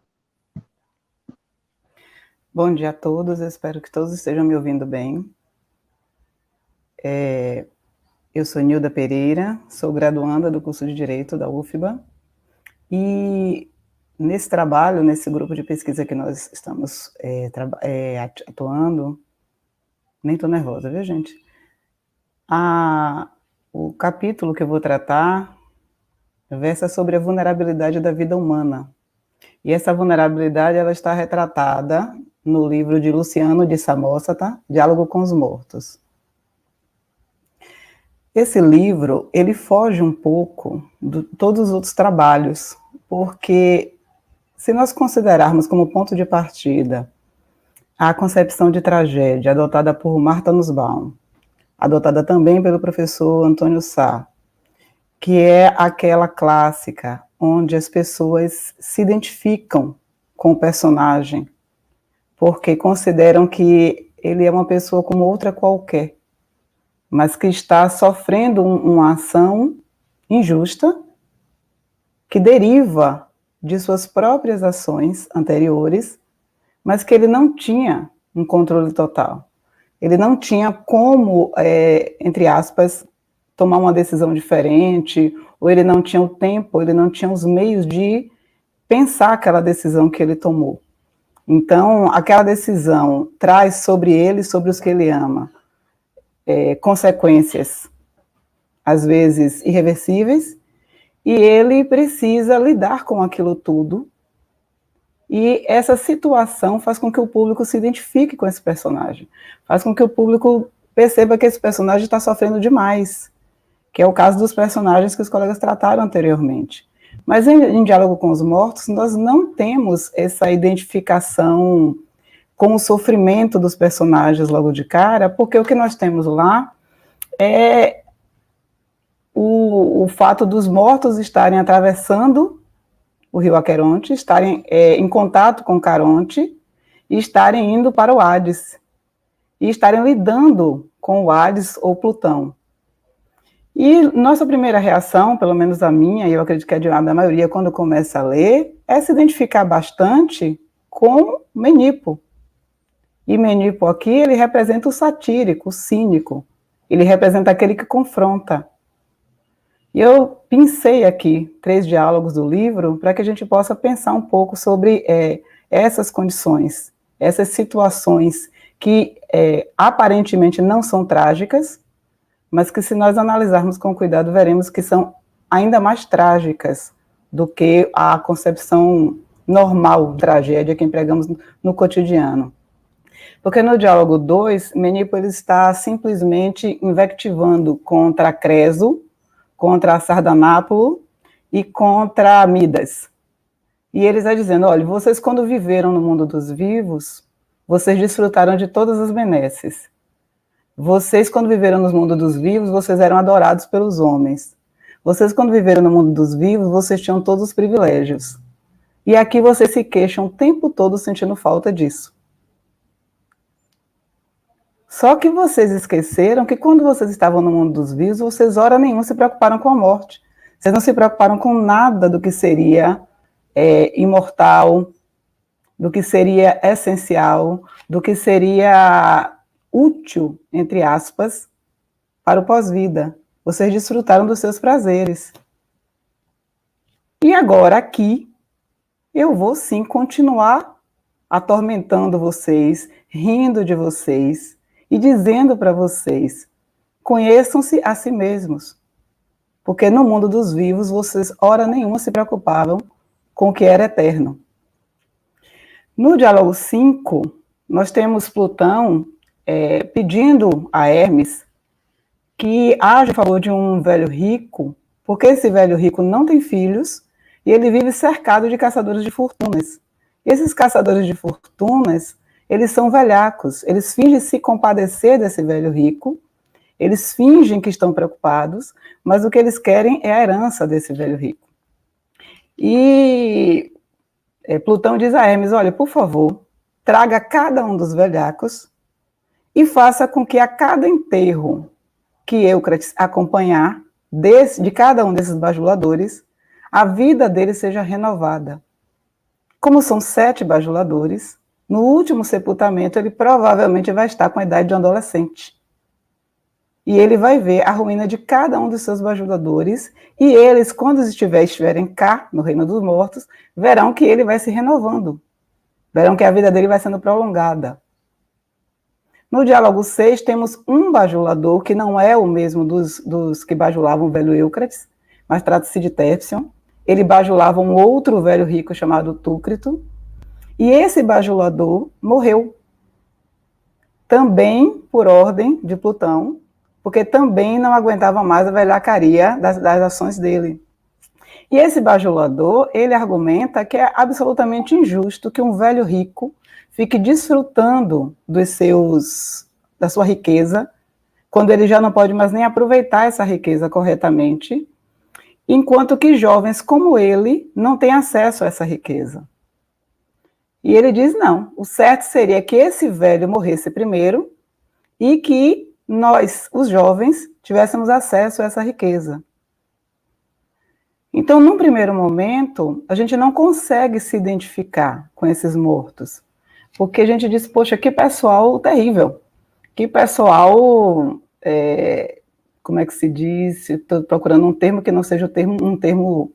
Bom dia a todos, eu espero que todos estejam me ouvindo bem. Eu sou Nilda Pereira, sou graduanda do curso de Direito da UFBA, e nesse trabalho, nesse grupo de pesquisa que nós estamos atuando, nem estou nervosa, viu, gente? O capítulo que eu vou tratar versa sobre a vulnerabilidade da vida humana. E essa vulnerabilidade ela está retratada no livro de Luciano de Samosata, Diálogo com os Mortos. esse livro, ele foge um pouco de todos os outros trabalhos, porque se nós considerarmos como ponto de partida a concepção de tragédia adotada por Martha Nussbaum, adotada também pelo professor Antônio Sá, que é aquela clássica onde as pessoas se identificam com o personagem, porque consideram que ele é uma pessoa como outra qualquer, mas que está sofrendo uma ação injusta que deriva de suas próprias ações anteriores, mas que ele não tinha um controle total. Ele não tinha como, entre aspas, tomar uma decisão diferente, ou ele não tinha o tempo, ele não tinha os meios de pensar aquela decisão que ele tomou. Então, aquela decisão traz sobre ele, sobre os que ele ama, consequências, às vezes irreversíveis, e ele precisa lidar com aquilo tudo, e essa situação faz com que o público se identifique com esse personagem, faz com que o público perceba que esse personagem está sofrendo demais, que é o caso dos personagens que os colegas trataram anteriormente. Mas em Diálogo com os Mortos, nós não temos essa identificação com o sofrimento dos personagens logo de cara, porque o que nós temos lá é o fato dos mortos estarem atravessando o rio Aqueronte, estarem em contato com Caronte, e estarem indo para o Hades, e estarem lidando com o Hades ou Plutão. E nossa primeira reação, pelo menos a minha, e eu acredito que a da maioria, quando começa a ler, é se identificar bastante com Menipo. E Menipo aqui, ele representa o satírico, o cínico. Ele representa aquele que confronta. E eu pensei aqui 3 diálogos do livro para que a gente possa pensar um pouco sobre essas condições, essas situações que aparentemente não são trágicas, mas que se nós analisarmos com cuidado, veremos que são ainda mais trágicas do que a concepção normal de tragédia que empregamos no cotidiano. Porque no diálogo 2, Menipo ele está simplesmente invectivando contra Creso, contra Sardanápulo e contra Midas. E ele está dizendo, olha, vocês quando viveram no mundo dos vivos, vocês desfrutaram de todas as benesses. Vocês quando viveram no mundo dos vivos, vocês eram adorados pelos homens. Vocês quando viveram no mundo dos vivos, vocês tinham todos os privilégios. E aqui vocês se queixam o tempo todo sentindo falta disso. Só que vocês esqueceram que quando vocês estavam no mundo dos vivos, vocês hora nenhuma se preocuparam com a morte. Vocês não se preocuparam com nada do que seria imortal, do que seria essencial, do que seria útil, entre aspas, para o pós-vida. Vocês desfrutaram dos seus prazeres. E agora aqui, eu vou sim continuar atormentando vocês, rindo de vocês, e dizendo para vocês, conheçam-se a si mesmos, porque no mundo dos vivos vocês, hora nenhuma, se preocupavam com o que era eterno. No diálogo 5, nós temos Plutão pedindo a Hermes que haja em favor de um velho rico, porque esse velho rico não tem filhos, e ele vive cercado de caçadores de fortunas. E esses caçadores de fortunas, eles são velhacos, eles fingem se compadecer desse velho rico, eles fingem que estão preocupados, mas o que eles querem é a herança desse velho rico. E Plutão diz a Hermes, olha, por favor, traga cada um dos velhacos e faça com que a cada enterro que Eucrates acompanhar, de cada um desses bajuladores, a vida dele seja renovada. Como são 7 bajuladores, no último sepultamento ele provavelmente vai estar com a idade de um adolescente. E ele vai ver a ruína de cada um dos seus bajuladores, e eles, quando estiverem cá, no reino dos mortos, verão que ele vai se renovando, verão que a vida dele vai sendo prolongada. No diálogo 6, temos um bajulador, que não é o mesmo dos que bajulavam o velho Eucrates, mas trata-se de Terpsion. Ele bajulava um outro velho rico chamado Túcrito, e esse bajulador morreu, também por ordem de Plutão, porque também não aguentava mais a velhacaria das ações dele. E esse bajulador, ele argumenta que é absolutamente injusto que um velho rico fique desfrutando da sua riqueza, quando ele já não pode mais nem aproveitar essa riqueza corretamente, enquanto que jovens como ele não têm acesso a essa riqueza. E ele diz, não, o certo seria que esse velho morresse primeiro e que nós, os jovens, tivéssemos acesso a essa riqueza. Então, num primeiro momento, a gente não consegue se identificar com esses mortos, porque a gente diz, poxa, que pessoal terrível, que pessoal, como é que se diz? Estou procurando um termo que não seja um termo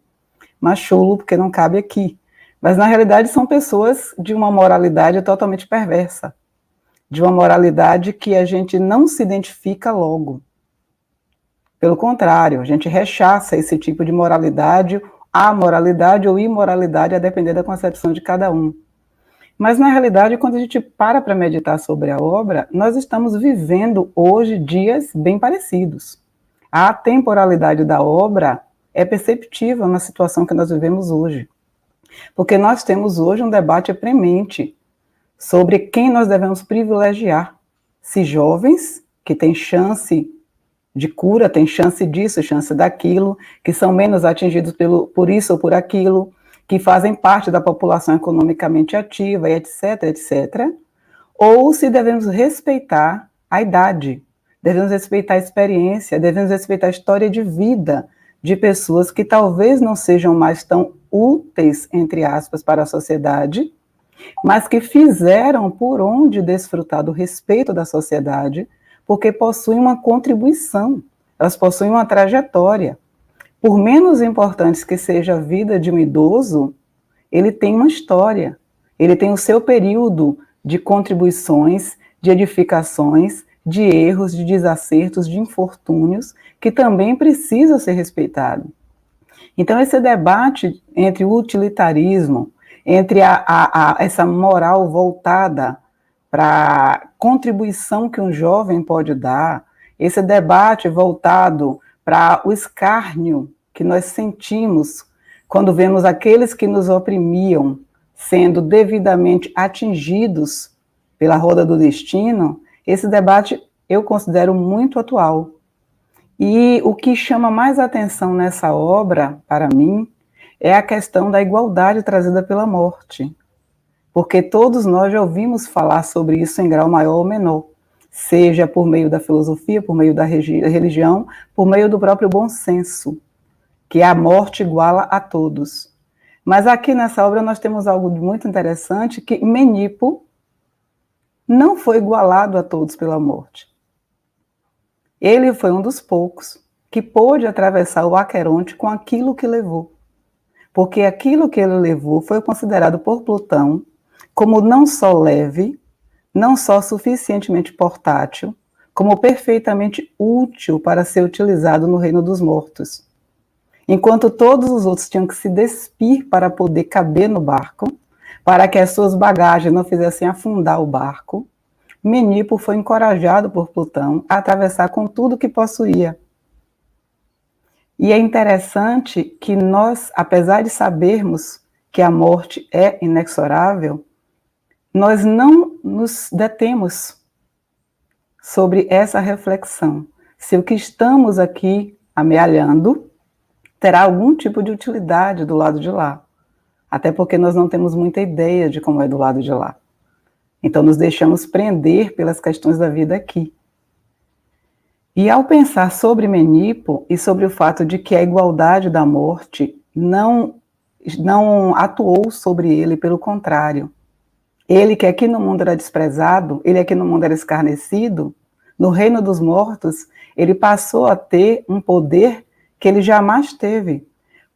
machulo, porque não cabe aqui. Mas, na realidade, são pessoas de uma moralidade totalmente perversa, de uma moralidade que a gente não se identifica logo. Pelo contrário, a gente rechaça esse tipo de moralidade, amoralidade ou imoralidade, a depender da concepção de cada um. Mas, na realidade, quando a gente para meditar sobre a obra, nós estamos vivendo hoje dias bem parecidos. A temporalidade da obra é perceptível na situação que nós vivemos hoje. Porque nós temos hoje um debate premente sobre quem nós devemos privilegiar. Se jovens, que têm chance de cura, têm chance disso, chance daquilo, que são menos atingidos por isso ou por aquilo, que fazem parte da população economicamente ativa, e etc., etc., ou se devemos respeitar a idade, devemos respeitar a experiência, devemos respeitar a história de vida de pessoas que talvez não sejam mais tão úteis, entre aspas, para a sociedade, mas que fizeram por onde desfrutar do respeito da sociedade, porque possuem uma contribuição, elas possuem uma trajetória. Por menos importantes que seja a vida de um idoso, ele tem uma história, ele tem o seu período de contribuições, de edificações, de erros, de desacertos, de infortúnios, que também precisa ser respeitado. Então, esse debate entre o utilitarismo, entre essa moral voltada para a contribuição que um jovem pode dar, esse debate voltado para o escárnio que nós sentimos quando vemos aqueles que nos oprimiam sendo devidamente atingidos pela roda do destino, esse debate eu considero muito atual. E o que chama mais atenção nessa obra, para mim, é a questão da igualdade trazida pela morte. Porque todos nós já ouvimos falar sobre isso em grau maior ou menor, seja por meio da filosofia, por meio da religião, por meio do próprio bom senso, que a morte iguala a todos. Mas aqui nessa obra nós temos algo muito interessante, que Menipo não foi igualado a todos pela morte. Ele foi um dos poucos que pôde atravessar o Aqueronte com aquilo que levou. Porque aquilo que ele levou foi considerado por Plutão como não só leve, não só suficientemente portátil, como perfeitamente útil para ser utilizado no reino dos mortos. Enquanto todos os outros tinham que se despir para poder caber no barco, para que as suas bagagens não fizessem afundar o barco, Menipo foi encorajado por Plutão a atravessar com tudo que possuía. E é interessante que nós, apesar de sabermos que a morte é inexorável, nós não nos detemos sobre essa reflexão. Se o que estamos aqui amealhando terá algum tipo de utilidade do lado de lá. Até porque nós não temos muita ideia de como é do lado de lá. Então, nos deixamos prender pelas questões da vida aqui. E ao pensar sobre Menipo e sobre o fato de que a igualdade da morte não atuou sobre ele, pelo contrário. Ele que aqui no mundo era desprezado, ele aqui no mundo era escarnecido, no reino dos mortos, ele passou a ter um poder que ele jamais teve.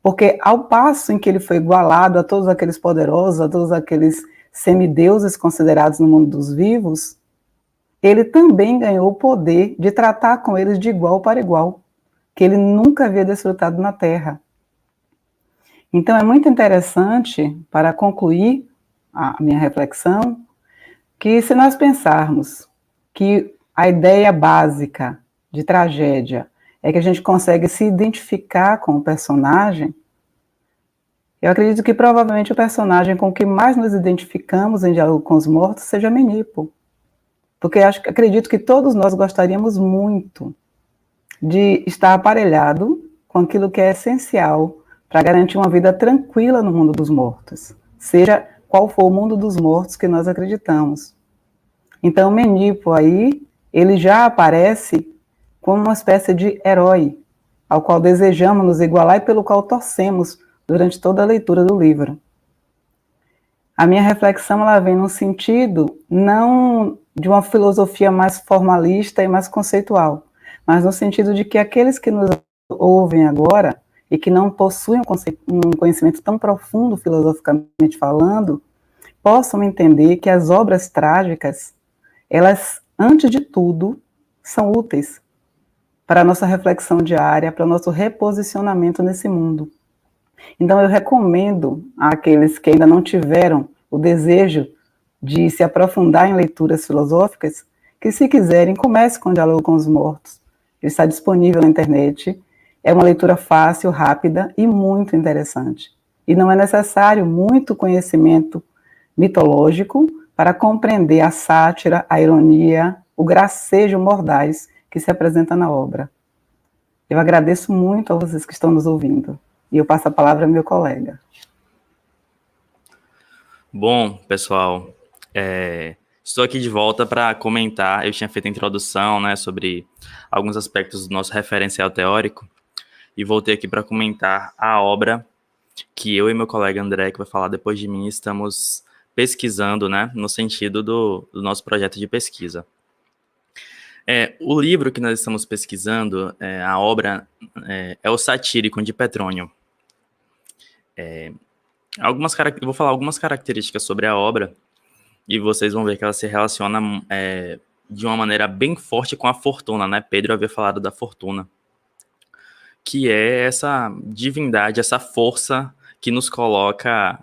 Porque ao passo em que ele foi igualado a todos aqueles poderosos, a todos aqueles semideuses considerados no mundo dos vivos, ele também ganhou o poder de tratar com eles de igual para igual, que ele nunca havia desfrutado na Terra. Então é muito interessante, para concluir a minha reflexão, que se nós pensarmos que a ideia básica de tragédia, é que a gente consegue se identificar com o personagem, eu acredito que provavelmente o personagem com que mais nos identificamos em Diálogo com os Mortos seja Menipo. Porque acredito que todos nós gostaríamos muito de estar aparelhado com aquilo que é essencial para garantir uma vida tranquila no mundo dos mortos, seja qual for o mundo dos mortos que nós acreditamos. Então, Menipo aí, ele já aparece como uma espécie de herói, ao qual desejamos nos igualar e pelo qual torcemos durante toda a leitura do livro. A minha reflexão ela vem no sentido não de uma filosofia mais formalista e mais conceitual, mas no sentido de que aqueles que nos ouvem agora e que não possuem um conhecimento tão profundo filosoficamente falando, possam entender que as obras trágicas, elas, antes de tudo, são úteis para a nossa reflexão diária, para o nosso reposicionamento nesse mundo. Então, eu recomendo àqueles que ainda não tiveram o desejo de se aprofundar em leituras filosóficas, que, se quiserem, comece com o Diálogo com os Mortos. Ele está disponível na internet. É uma leitura fácil, rápida e muito interessante. E não é necessário muito conhecimento mitológico para compreender a sátira, a ironia, o gracejo mordaz que se apresenta na obra. Eu agradeço muito a vocês que estão nos ouvindo. E eu passo a palavra ao meu colega. Bom, pessoal, estou aqui de volta para comentar. Eu tinha feito a introdução, né, sobre alguns aspectos do nosso referencial teórico e voltei aqui para comentar a obra que eu e meu colega André, que vai falar depois de mim, estamos pesquisando, né, no sentido do nosso projeto de pesquisa. O livro que nós estamos pesquisando, a obra, é O Satírico de Petrônio. Eu vou falar algumas características sobre a obra e vocês vão ver que ela se relaciona de uma maneira bem forte com a fortuna, né? Pedro havia falado da fortuna, que é essa divindade, essa força que nos coloca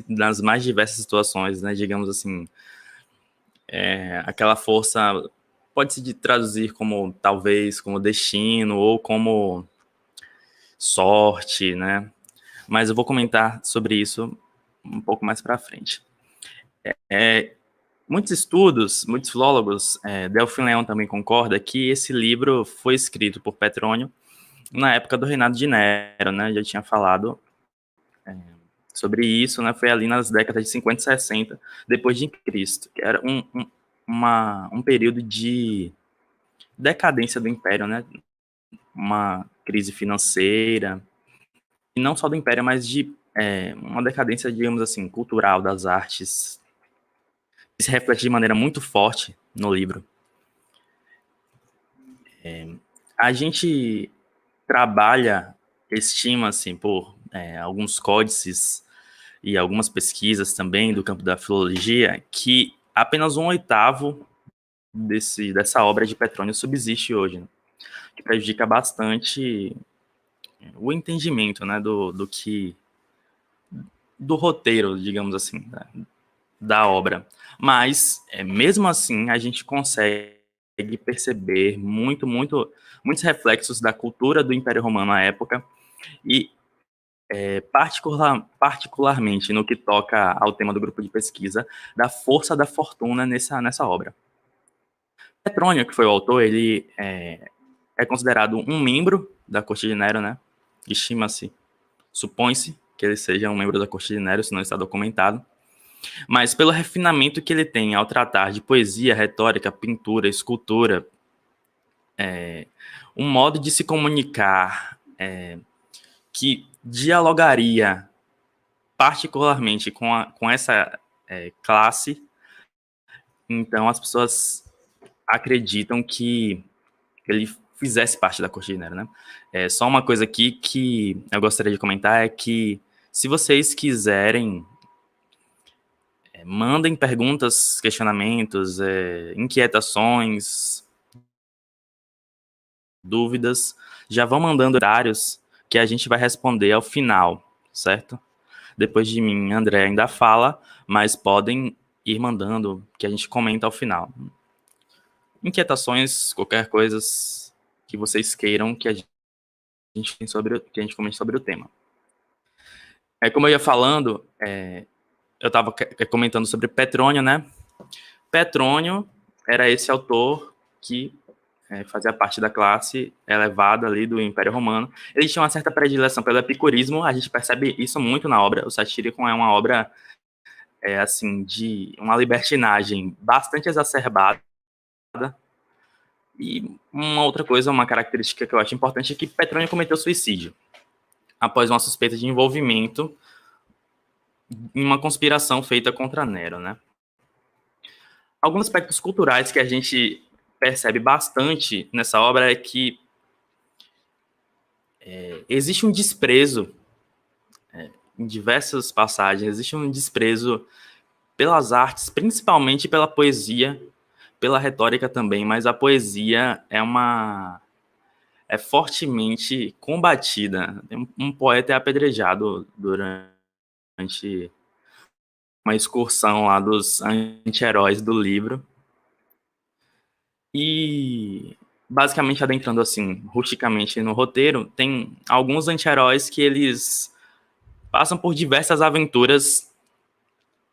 nas mais diversas situações, né? Digamos assim, aquela força pode se traduzir como, talvez, como destino ou como sorte, né? Mas eu vou comentar sobre isso um pouco mais para frente. Muitos estudos, muitos filólogos, Delfim Leão também concorda que esse livro foi escrito por Petrônio na época do reinado de Nero, né? Já tinha falado sobre isso, né? Foi ali nas décadas de 50 e 60 depois de Cristo, que era um período de decadência do Império, né? Uma crise financeira, e não só do Império, mas de uma decadência, digamos assim, cultural das artes. Isso reflete de maneira muito forte no livro. A gente estima-se por alguns códices e algumas pesquisas também do campo da filologia, que apenas 1/8 dessa obra de Petrônio subsiste hoje, né? Que prejudica bastante o entendimento, né, do roteiro, digamos assim, da obra. Mas, mesmo assim, a gente consegue perceber muitos reflexos da cultura do Império Romano à época e, particularmente no que toca ao tema do grupo de pesquisa, da força da fortuna nessa obra. Petrônio, que foi o autor, ele é considerado um membro da corte de Nero, né? Supõe-se que ele seja um membro da corte de Nero, se não está documentado. Mas pelo refinamento que ele tem ao tratar de poesia, retórica, pintura, escultura, um modo de se comunicar que dialogaria particularmente com essa classe, então as pessoas acreditam que ele fizesse parte da corte de Nero, né? Só uma coisa aqui que eu gostaria de comentar é que, se vocês quiserem, mandem perguntas, questionamentos, inquietações, dúvidas, já vão mandando horários que a gente vai responder ao final, certo? Depois de mim, André ainda fala, mas podem ir mandando, que a gente comenta ao final. inquietações, qualquer coisa que vocês queiram que a gente comente sobre o tema. Como eu ia falando, eu estava comentando sobre Petrônio, né? Petrônio era esse autor que fazia parte da classe elevada ali do Império Romano. Ele tinha uma certa predileção pelo epicurismo, a gente percebe isso muito na obra. O Satyricon é uma obra, assim, de uma libertinagem bastante exacerbada. E uma outra coisa, uma característica que eu acho importante é que Petrônio cometeu suicídio após uma suspeita de envolvimento em uma conspiração feita contra Nero, né? Alguns aspectos culturais que a gente percebe bastante nessa obra é que existe um desprezo, em diversas passagens, existe um desprezo pelas artes, principalmente pela poesia, pela retórica também, mas a poesia é fortemente combatida. Um poeta é apedrejado durante uma excursão lá dos anti-heróis do livro. E, basicamente, adentrando assim, rusticamente no roteiro, tem alguns anti-heróis que eles passam por diversas aventuras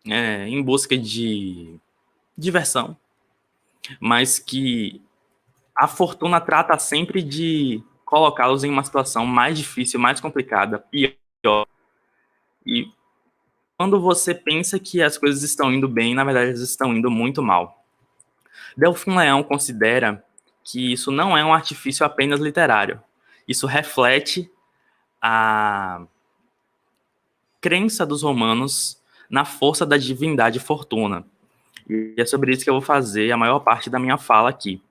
em busca de diversão, mas que a fortuna trata sempre de colocá-los em uma situação mais difícil, mais complicada, pior. E quando você pensa que as coisas estão indo bem, na verdade, elas estão indo muito mal. Delfim Leão considera que isso não é um artifício apenas literário. Isso reflete a crença dos romanos na força da divindade Fortuna. E é sobre isso que eu vou fazer a maior parte da minha fala aqui.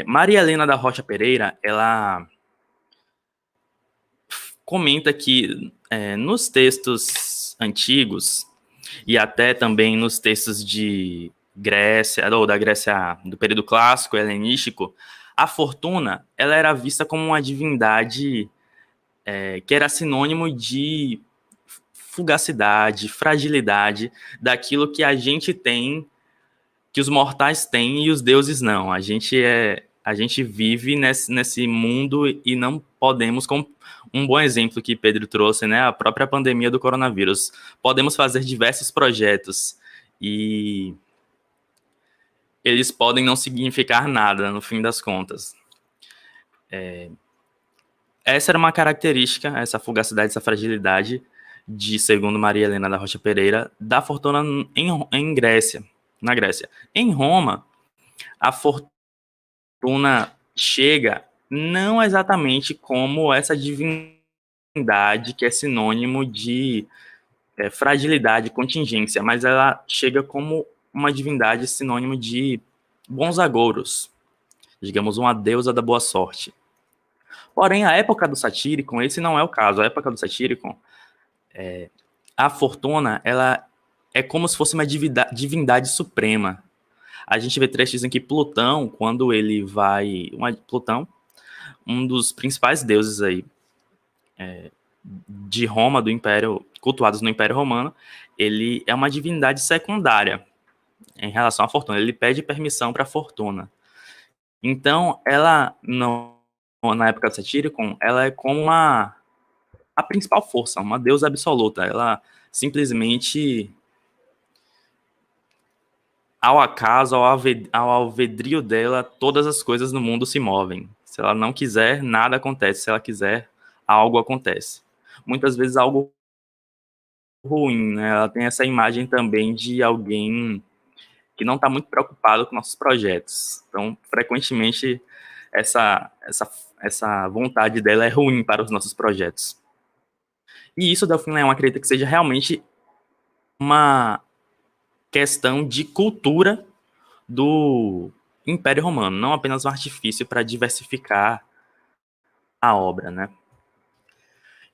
Maria Helena da Rocha Pereira, ela comenta que nos textos antigos e até também nos textos de Grécia, ou da Grécia do período clássico, helenístico, a Fortuna ela era vista como uma divindade que era sinônimo de fugacidade, fragilidade, daquilo que a gente tem, que os mortais têm e os deuses não. A gente vive nesse mundo e não podemos, como um bom exemplo que Pedro trouxe, né, a própria pandemia do coronavírus. Podemos fazer diversos projetos e eles podem não significar nada no fim das contas. Essa era uma característica, essa fugacidade, essa fragilidade segundo Maria Helena da Rocha Pereira, da fortuna em Grécia, na Grécia. Em Roma, a fortuna chega não exatamente como essa divindade que é sinônimo de fragilidade, contingência, mas ela chega como uma divindade sinônimo de bons agouros, digamos, uma deusa da boa sorte. Porém, a época do Satyricon, esse não é o caso. A época do Satyricon, a fortuna, ela é como se fosse uma divindade suprema. A gente vê trechos em que Plutão, quando ele vai... Plutão, um dos principais deuses aí de Roma, do Império, cultuados no Império Romano, ele é uma divindade secundária em relação à fortuna. Ele pede permissão para a fortuna. Então, ela, na época do Satyricon, ela é como a principal força, uma deusa absoluta. Ela simplesmente, ao acaso, ao alvedrio dela, todas as coisas no mundo se movem. Se ela não quiser, nada acontece. Se ela quiser, algo acontece. Muitas vezes algo ruim, né? Ela tem essa imagem também de alguém que não está muito preocupado com nossos projetos. Então, frequentemente, essa vontade dela é ruim para os nossos projetos. E isso, Delfim Leão acredita que seja realmente uma questão de cultura do Império Romano, não apenas um artifício para diversificar a obra, né?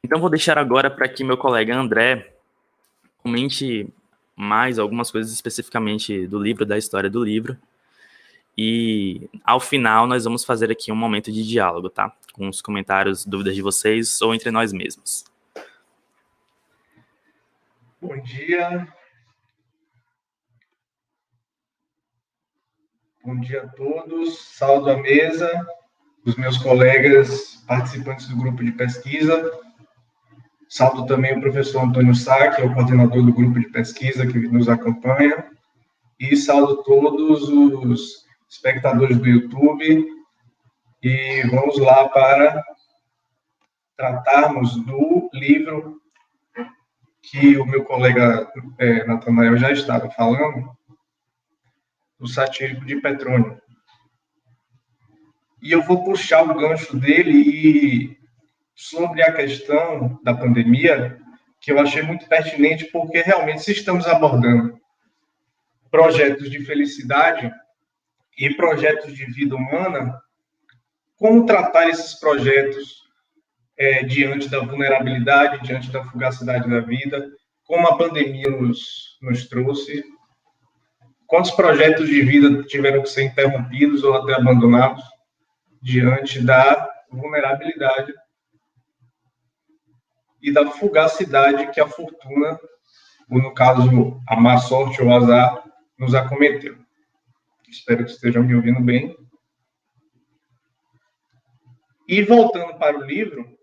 Então, vou deixar agora para que meu colega André comente mais algumas coisas especificamente do livro, da história do livro. E, ao final, nós vamos fazer aqui um momento de diálogo, tá? Com os comentários, dúvidas de vocês ou entre nós mesmos. Bom dia. Bom dia a todos. Saúdo a mesa, os meus colegas participantes do grupo de pesquisa. Saúdo também o professor Antônio Sá, que é o coordenador do grupo de pesquisa que nos acompanha. E saúdo todos os espectadores do YouTube. E vamos lá para tratarmos do livro que o meu colega Natanael já estava falando, o Satírico de Petrônio. E eu vou puxar o gancho dele sobre a questão da pandemia, que eu achei muito pertinente, porque realmente se estamos abordando projetos de felicidade e projetos de vida humana, como tratar esses projetos diante da vulnerabilidade, diante da fugacidade da vida, como a pandemia nos trouxe, quantos projetos de vida tiveram que ser interrompidos ou até abandonados diante da vulnerabilidade e da fugacidade que a fortuna, ou no caso, a má sorte ou o azar, nos acometeu. Espero que estejam me ouvindo bem. E voltando para o livro,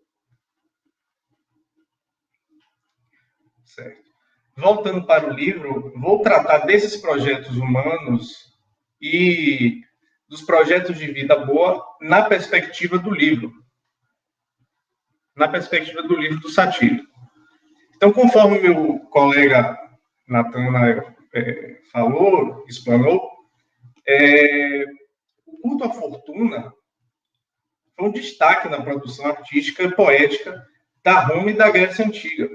certo. Voltando para o livro, vou tratar desses projetos humanos e dos projetos de vida boa na perspectiva do livro. Na perspectiva do livro do Satírico. Então, conforme meu colega Natanael falou, explanou, o culto à fortuna foi um destaque na produção artística e poética da Roma e da Grécia Antiga.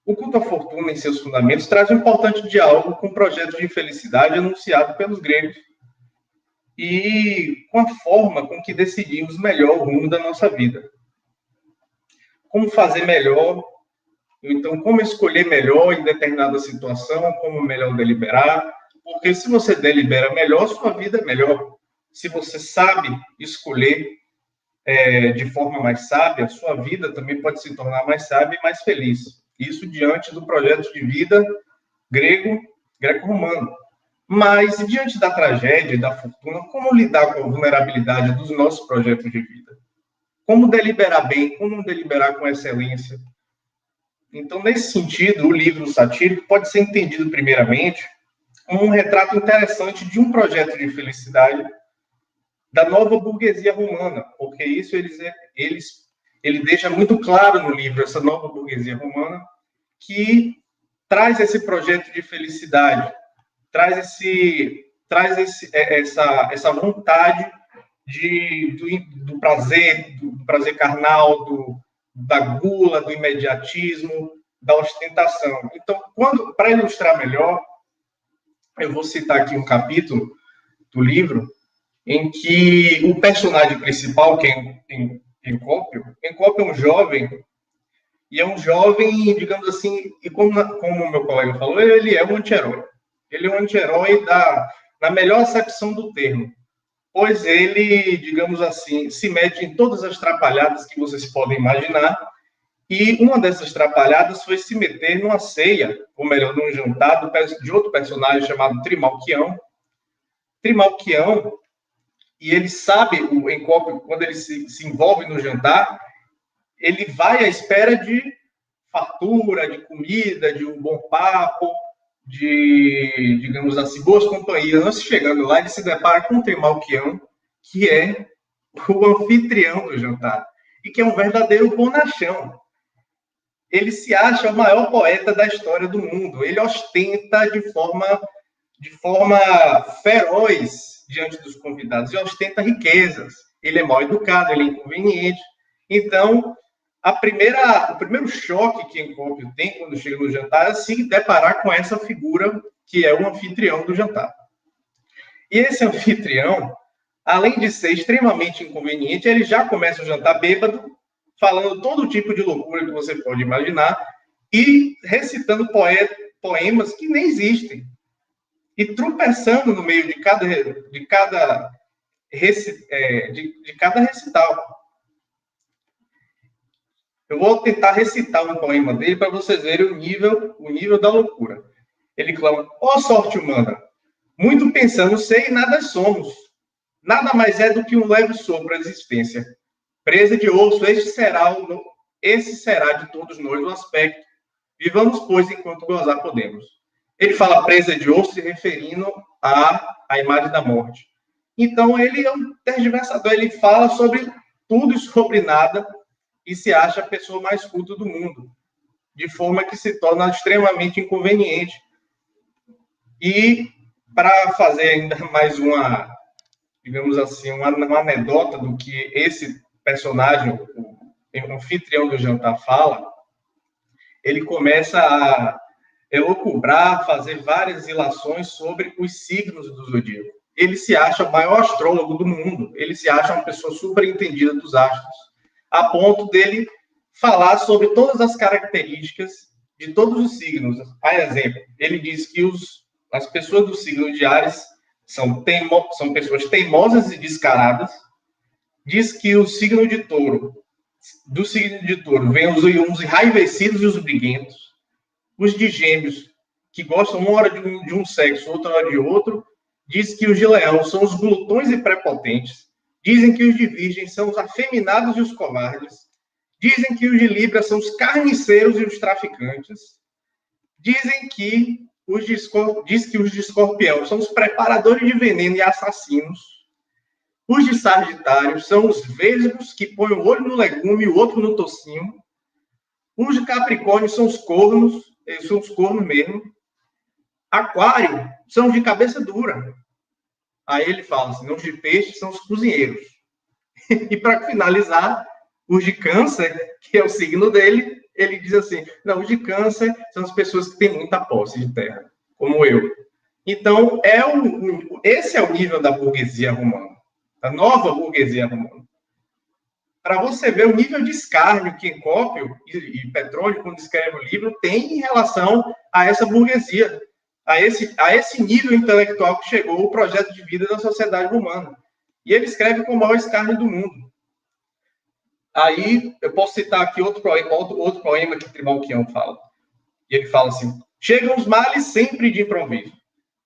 O culto à fortuna, em seus fundamentos, traz um importante diálogo com o projeto de felicidade anunciado pelos gregos e com a forma com que decidimos melhor o rumo da nossa vida. Como fazer melhor, então, como escolher melhor em determinada situação, como melhor deliberar, porque se você delibera melhor, sua vida é melhor. Se você sabe escolher de forma mais sábia, sua vida também pode se tornar mais sábia e mais feliz. Isso diante do projeto de vida greco-romano. Mas, diante da tragédia e da fortuna, como lidar com a vulnerabilidade dos nossos projetos de vida? Como deliberar bem, como deliberar com excelência? Então, nesse sentido, o livro satírico pode ser entendido, primeiramente, como um retrato interessante de um projeto de felicidade da nova burguesia romana, porque isso ele deixa muito claro no livro, essa nova burguesia romana, que traz esse projeto de felicidade, traz essa vontade do prazer carnal, da gula, do imediatismo, da ostentação. Então, para ilustrar melhor, eu vou citar aqui um capítulo do livro em que o personagem principal, que é Encópio é um jovem, e é um jovem, digamos assim, e como o meu colega falou, ele é um anti-herói. Ele é um anti-herói na melhor acepção do termo, pois ele, digamos assim, se mete em todas as trapalhadas que vocês podem imaginar, e uma dessas trapalhadas foi se meter numa ceia, ou melhor, num jantar de outro personagem chamado Trimalquião. Trimalquião, e ele sabe, o Encópio, quando ele se envolve no jantar, ele vai à espera de fartura, de comida, de um bom papo, de, digamos assim, boas companhias. Antes, chegando lá, ele se depara com o Trimalquião, que é o anfitrião do jantar, e que é um verdadeiro bonachão. Ele se acha o maior poeta da história do mundo. Ele ostenta de forma feroz diante dos convidados, e ostenta riquezas. Ele é mal educado, ele é inconveniente. Então, o primeiro choque que Encópio tem quando chega no jantar é se deparar com essa figura que é o anfitrião do jantar. E esse anfitrião, além de ser extremamente inconveniente, ele já começa o jantar bêbado, falando todo tipo de loucura que você pode imaginar e recitando poemas que nem existem. E tropeçando no meio de cada recital. Eu vou tentar recitar um poema dele para vocês verem o nível da loucura. Ele clama: ó sorte humana, Muito pensando sei e nada somos. Nada mais é do que um leve sopro à existência. Presa de osso, esse será de todos nós o aspecto. Vivamos, pois, enquanto gozar podemos. Ele fala presa de osso se referindo à imagem da morte. Então, ele é um tergiversador, ele fala sobre tudo e sobre nada e se acha a pessoa mais culta do mundo, de forma que se torna extremamente inconveniente. E, para fazer ainda mais uma, digamos assim, uma anedota do que esse personagem, o anfitrião do jantar, fala, ele começa a elucubrar, fazer várias ilações sobre os signos do zodíaco. Ele se acha o maior astrólogo do mundo, ele se acha uma pessoa super entendida dos astros, a ponto dele falar sobre todas as características de todos os signos. A exemplo, ele diz que as pessoas do signo de Áries são pessoas teimosas e descaradas, diz que o signo de Touro, do signo de Touro, vem os enraivecidos e os briguentos, os de Gêmeos, que gostam uma hora de um sexo, outra hora de outro, diz que os de Leão são os glutões e prepotentes, dizem que os de Virgem são os afeminados e os covardes, dizem que os de Libra são os carniceiros e os traficantes, dizem que os de Escorpião são os preparadores de veneno e assassinos, os de Sagitário são os vesgos que põem o olho no legume e o outro no tocinho, os de Capricórnio são os cornos mesmo. Aquário são os de cabeça dura. Aí ele fala assim, os de peixe são os cozinheiros. E para finalizar, os de Câncer, que é o signo dele, ele diz assim, não, os de Câncer são as pessoas que têm muita posse de terra, como eu. Então, esse é o nível da burguesia romana, da nova burguesia romana. Para você ver o nível de escárnio que Encópio e Petrônio, quando escreve o livro, tem em relação a essa burguesia, a esse nível intelectual que chegou o projeto de vida da sociedade romana. E ele escreve com o maior escárnio do mundo. Aí, eu posso citar aqui outro poema que Trimalquião fala. E ele fala assim, chegam os males sempre de improviso,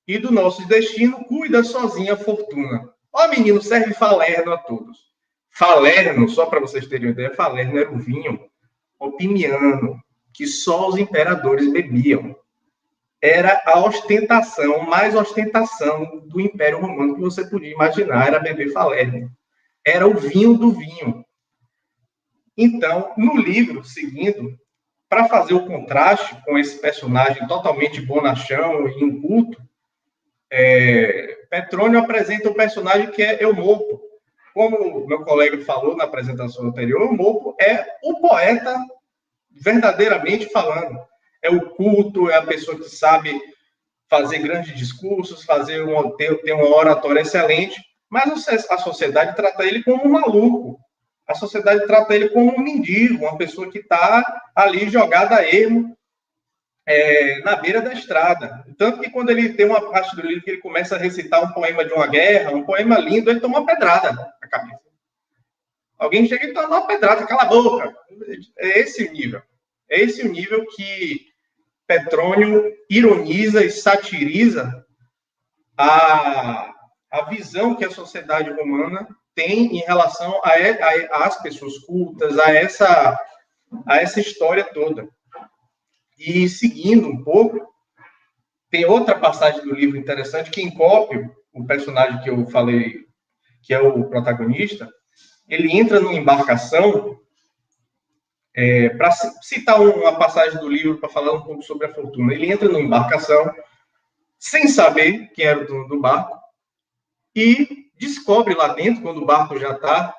e do nosso destino cuida sozinha a fortuna. Ó menino, serve Falerno a todos. Falerno, só para vocês terem uma ideia, Falerno era o vinho opimiano, que só os imperadores bebiam. Era a ostentação, mais ostentação do Império Romano que você podia imaginar, era beber Falerno. Era o vinho do vinho. Então, no livro, seguindo, para fazer o contraste com esse personagem totalmente bonachão e inculto, Petrônio apresenta um personagem que é Eumopo. Como o meu colega falou na apresentação anterior, Eumopo é o poeta verdadeiramente falando. É o culto, é a pessoa que sabe fazer grandes discursos, ter uma oratória excelente, mas a sociedade trata ele como um maluco. A sociedade trata ele como um mendigo, uma pessoa que está ali jogada a ermo na beira da estrada. Tanto que quando ele tem uma parte do livro que ele começa a recitar um poema de uma guerra, um poema lindo, ele toma uma pedrada na cabeça. Alguém chega e toma uma pedrada, cala a boca. É esse o nível. É esse o nível que Petrônio ironiza e satiriza a visão que a sociedade romana tem em relação às pessoas cultas, a essa história toda. E seguindo um pouco, tem outra passagem do livro interessante que Encópio, o personagem que eu falei, que é o protagonista, ele entra numa embarcação, para citar uma passagem do livro para falar um pouco sobre a fortuna, ele entra numa embarcação sem saber quem era o dono do barco e descobre lá dentro, quando o barco já está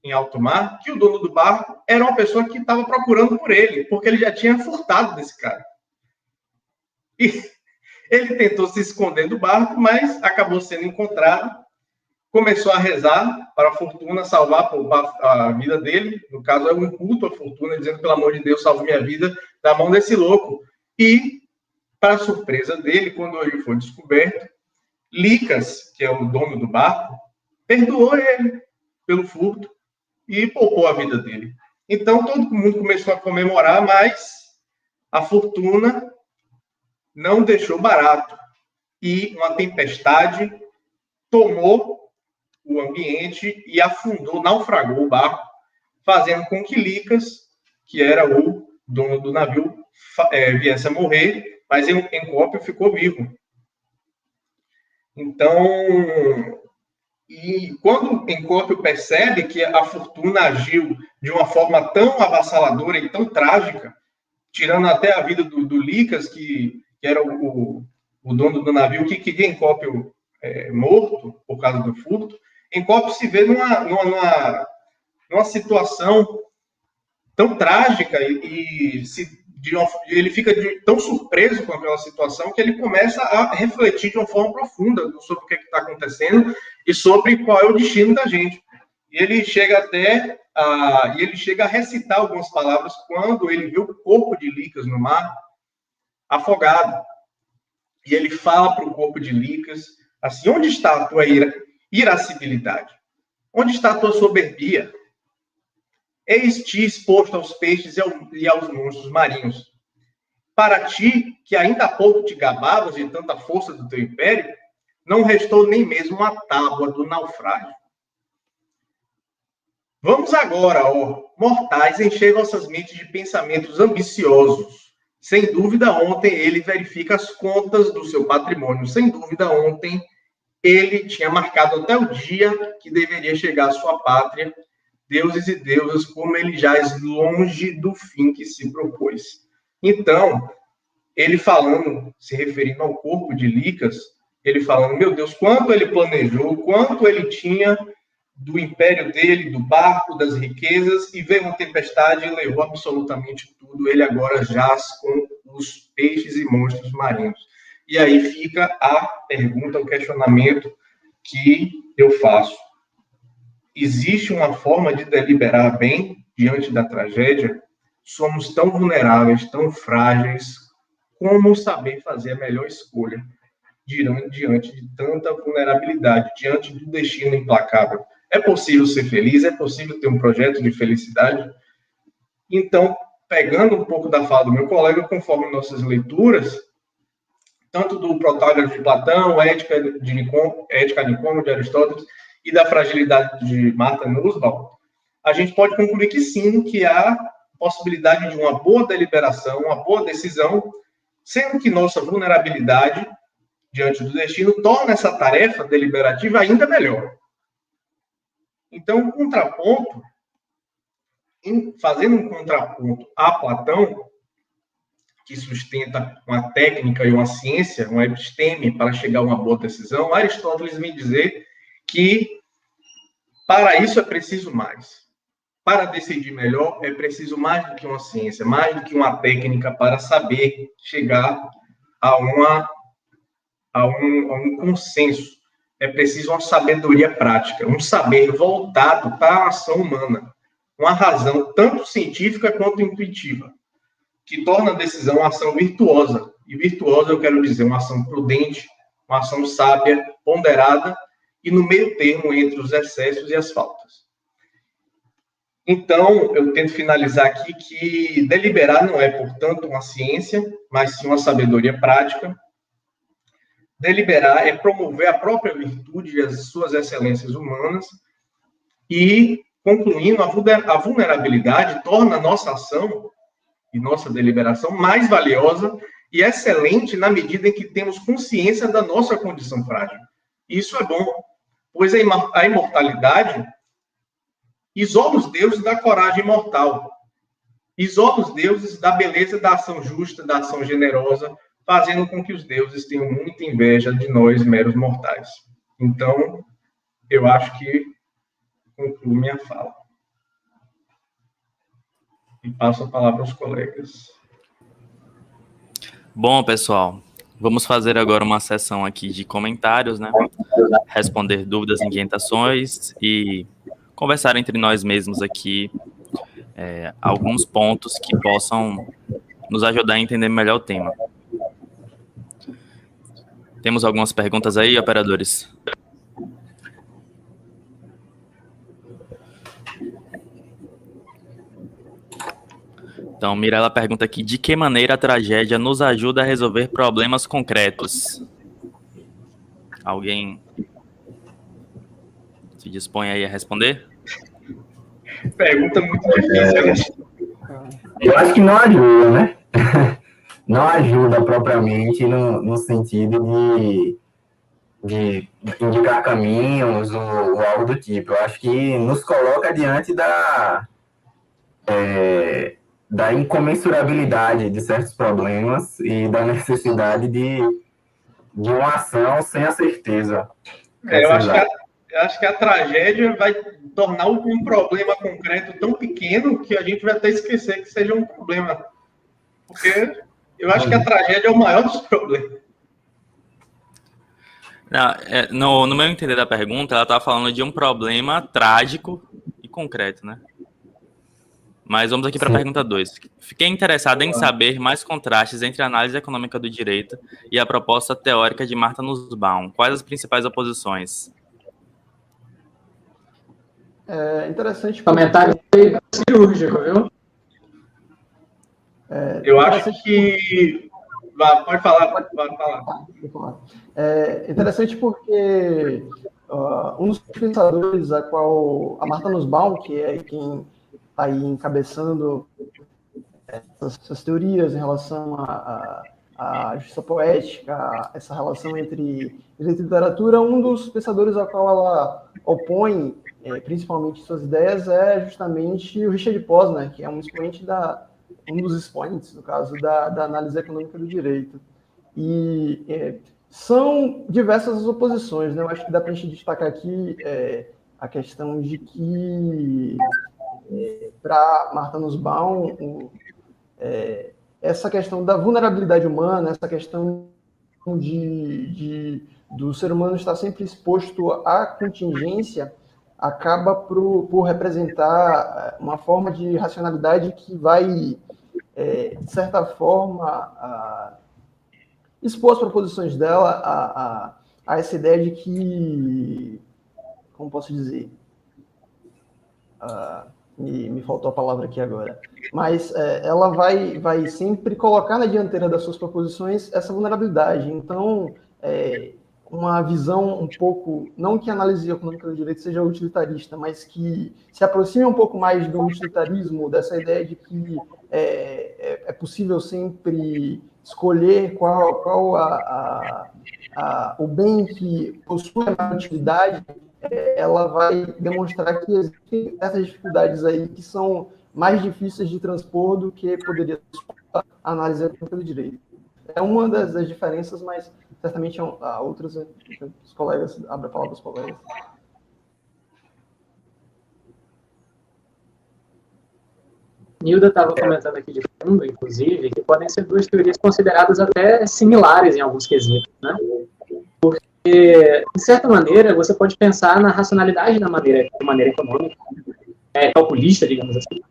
em alto mar, que o dono do barco era uma pessoa que estava procurando por ele, porque ele já tinha furtado desse cara. E ele tentou se esconder do barco, mas acabou sendo encontrado, começou a rezar para a fortuna salvar a vida dele, no caso é um culto à fortuna, dizendo, pelo amor de Deus, salve minha vida da mão desse louco. E, para surpresa dele, quando ele foi descoberto, Licas, que é o dono do barco, perdoou ele pelo furto e poupou a vida dele. Então, todo mundo começou a comemorar, mas a fortuna não deixou barato. e uma tempestade tomou o ambiente e afundou, naufragou o barco, fazendo com que Licas, que era o dono do navio, viesse a morrer, mas Encópio ficou vivo. Então, e quando Encópio percebe que a fortuna agiu de uma forma tão avassaladora e tão trágica, tirando até a vida do Licas, que era o dono do navio, que queria Encópio morto por causa do furto, Encópio se vê numa situação tão trágica e ele fica tão surpreso com aquela situação que ele começa a refletir de uma forma profunda sobre o que está acontecendo e sobre qual é o destino da gente. E ele chega a recitar algumas palavras quando ele viu o corpo de Licas no mar, afogado. E ele fala para o corpo de Licas assim: onde está a tua irascibilidade? Onde está a tua soberbia? Eis-te exposto aos peixes e aos monstros marinhos. Para ti, que ainda há pouco te gabavas de tanta força do teu império, não restou nem mesmo uma tábua do naufrágio. Vamos agora, ó mortais, encher vossas mentes de pensamentos ambiciosos. Sem dúvida, ontem ele verifica as contas do seu patrimônio. Sem dúvida, ontem ele tinha marcado até o dia que deveria chegar à sua pátria, deuses e deusas, como ele jaz longe do fim que se propôs. Então, ele falando, se referindo ao corpo de Licas, ele falando: meu Deus, quanto ele planejou, quanto ele tinha do império dele, do barco, das riquezas, e veio uma tempestade e levou absolutamente tudo. Ele agora jaz com os peixes e monstros marinhos. E aí fica a pergunta, o questionamento que eu faço. Existe uma forma de deliberar bem diante da tragédia? Somos tão vulneráveis, tão frágeis, como saber fazer a melhor escolha diante de tanta vulnerabilidade, diante do destino implacável? É possível ser feliz? É possível ter um projeto de felicidade? Então, pegando um pouco da fala do meu colega, conforme nossas leituras, tanto do Protágoras de Platão, Ética de Nicômaco, de Aristóteles, e da fragilidade de Martha Nussbaum, a gente pode concluir que sim, que há possibilidade de uma boa deliberação, uma boa decisão, sendo que nossa vulnerabilidade diante do destino torna essa tarefa deliberativa ainda melhor. Então, um contraponto, fazendo um contraponto a Platão, que sustenta uma técnica e uma ciência, uma episteme para chegar a uma boa decisão, Aristóteles me dizer que para isso é preciso mais. Para decidir melhor, é preciso mais do que uma ciência, mais do que uma técnica para saber chegar a um consenso. É preciso uma sabedoria prática, um saber voltado para a ação humana, uma razão tanto científica quanto intuitiva, que torna a decisão uma ação virtuosa. E virtuosa eu quero dizer uma ação prudente, uma ação sábia, ponderada, e no meio termo entre os excessos e as faltas. Então, eu tento finalizar aqui que deliberar não é, portanto, uma ciência, mas sim uma sabedoria prática. Deliberar é promover a própria virtude e as suas excelências humanas. E, concluindo, a vulnerabilidade torna a nossa ação e nossa deliberação mais valiosa e excelente na medida em que temos consciência da nossa condição frágil. Isso é bom, pois a imortalidade isola os deuses da coragem mortal, isola os deuses da beleza da ação justa, da ação generosa, fazendo com que os deuses tenham muita inveja de nós, meros mortais. Então, eu acho que concluo minha fala. E passo a palavra aos colegas. Bom, pessoal, vamos fazer agora uma sessão aqui de comentários, né? Responder dúvidas, inquietações e conversar entre nós mesmos aqui alguns pontos que possam nos ajudar a entender melhor o tema. Temos algumas perguntas aí, operadores? Então, Mirella pergunta aqui: de que maneira a tragédia nos ajuda a resolver problemas concretos? Alguém se dispõe aí a responder? Pergunta muito difícil, né? Eu acho que não ajuda, né? Não ajuda propriamente no sentido de indicar caminhos ou algo do tipo. Eu acho que nos coloca diante da incomensurabilidade de certos problemas e da necessidade de uma ação sem a certeza. Eu acho que a tragédia vai tornar um problema concreto tão pequeno que a gente vai até esquecer que seja um problema. Porque eu acho que a tragédia é o maior dos problemas. Não, no meu entender da pergunta, ela está falando de um problema trágico e concreto, né? Mas vamos aqui para a pergunta 2. Fiquei interessado em saber mais contrastes entre a análise econômica do direito e a proposta teórica de Martha Nussbaum. Quais as principais oposições? É interessante. Comentário cirúrgico, viu? Eu acho que... Pode falar. É interessante porque um dos pensadores a Martha Nussbaum, que é quem está aí encabeçando essas teorias em relação à justiça poética, essa relação entre direito e literatura, um dos pensadores ao qual ela opõe principalmente suas ideias é justamente o Richard Posner, que é um dos expoentes, no caso, da análise econômica do direito. E são diversas as oposições, né? Eu acho que dá para a gente destacar aqui a questão de que, para Martha Nussbaum, essa questão da vulnerabilidade humana, essa questão do ser humano estar sempre exposto à contingência, acaba por representar uma forma de racionalidade que vai, de certa forma, expor as proposições dela a essa ideia de que, como posso dizer, me faltou a palavra aqui agora, mas ela vai sempre colocar na dianteira das suas proposições essa vulnerabilidade. Então, uma visão um pouco, não que a análise econômica do direito seja utilitarista, mas que se aproxime um pouco mais do utilitarismo, dessa ideia de que é possível sempre escolher qual o bem que possui a maior utilidade. Ela vai demonstrar que existem essas dificuldades aí que são mais difíceis de transpor do que poderia a análise econômica do direito. É uma das diferenças, mas certamente há outras. Os colegas, abre a palavra aos colegas. Nilda estava comentando aqui de fundo, inclusive, que podem ser duas teorias consideradas até similares em alguns quesitos, né? Porque, de certa maneira, você pode pensar na racionalidade de maneira econômica, calculista, digamos assim,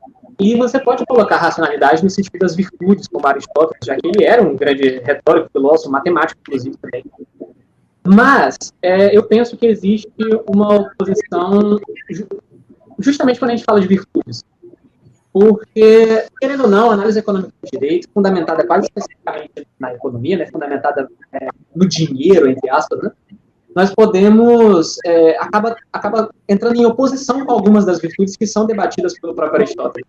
e você pode colocar racionalidade no sentido das virtudes, como Aristóteles, já que ele era um grande retórico, filósofo, matemático, inclusive, também. Mas eu penso que existe uma oposição, justamente quando a gente fala de virtudes. Porque, querendo ou não, a análise econômica do direito, fundamentada quase especificamente na economia, né, fundamentada no dinheiro, entre aspas, né, nós podemos, acaba entrando em oposição com algumas das virtudes que são debatidas pelo próprio Aristóteles.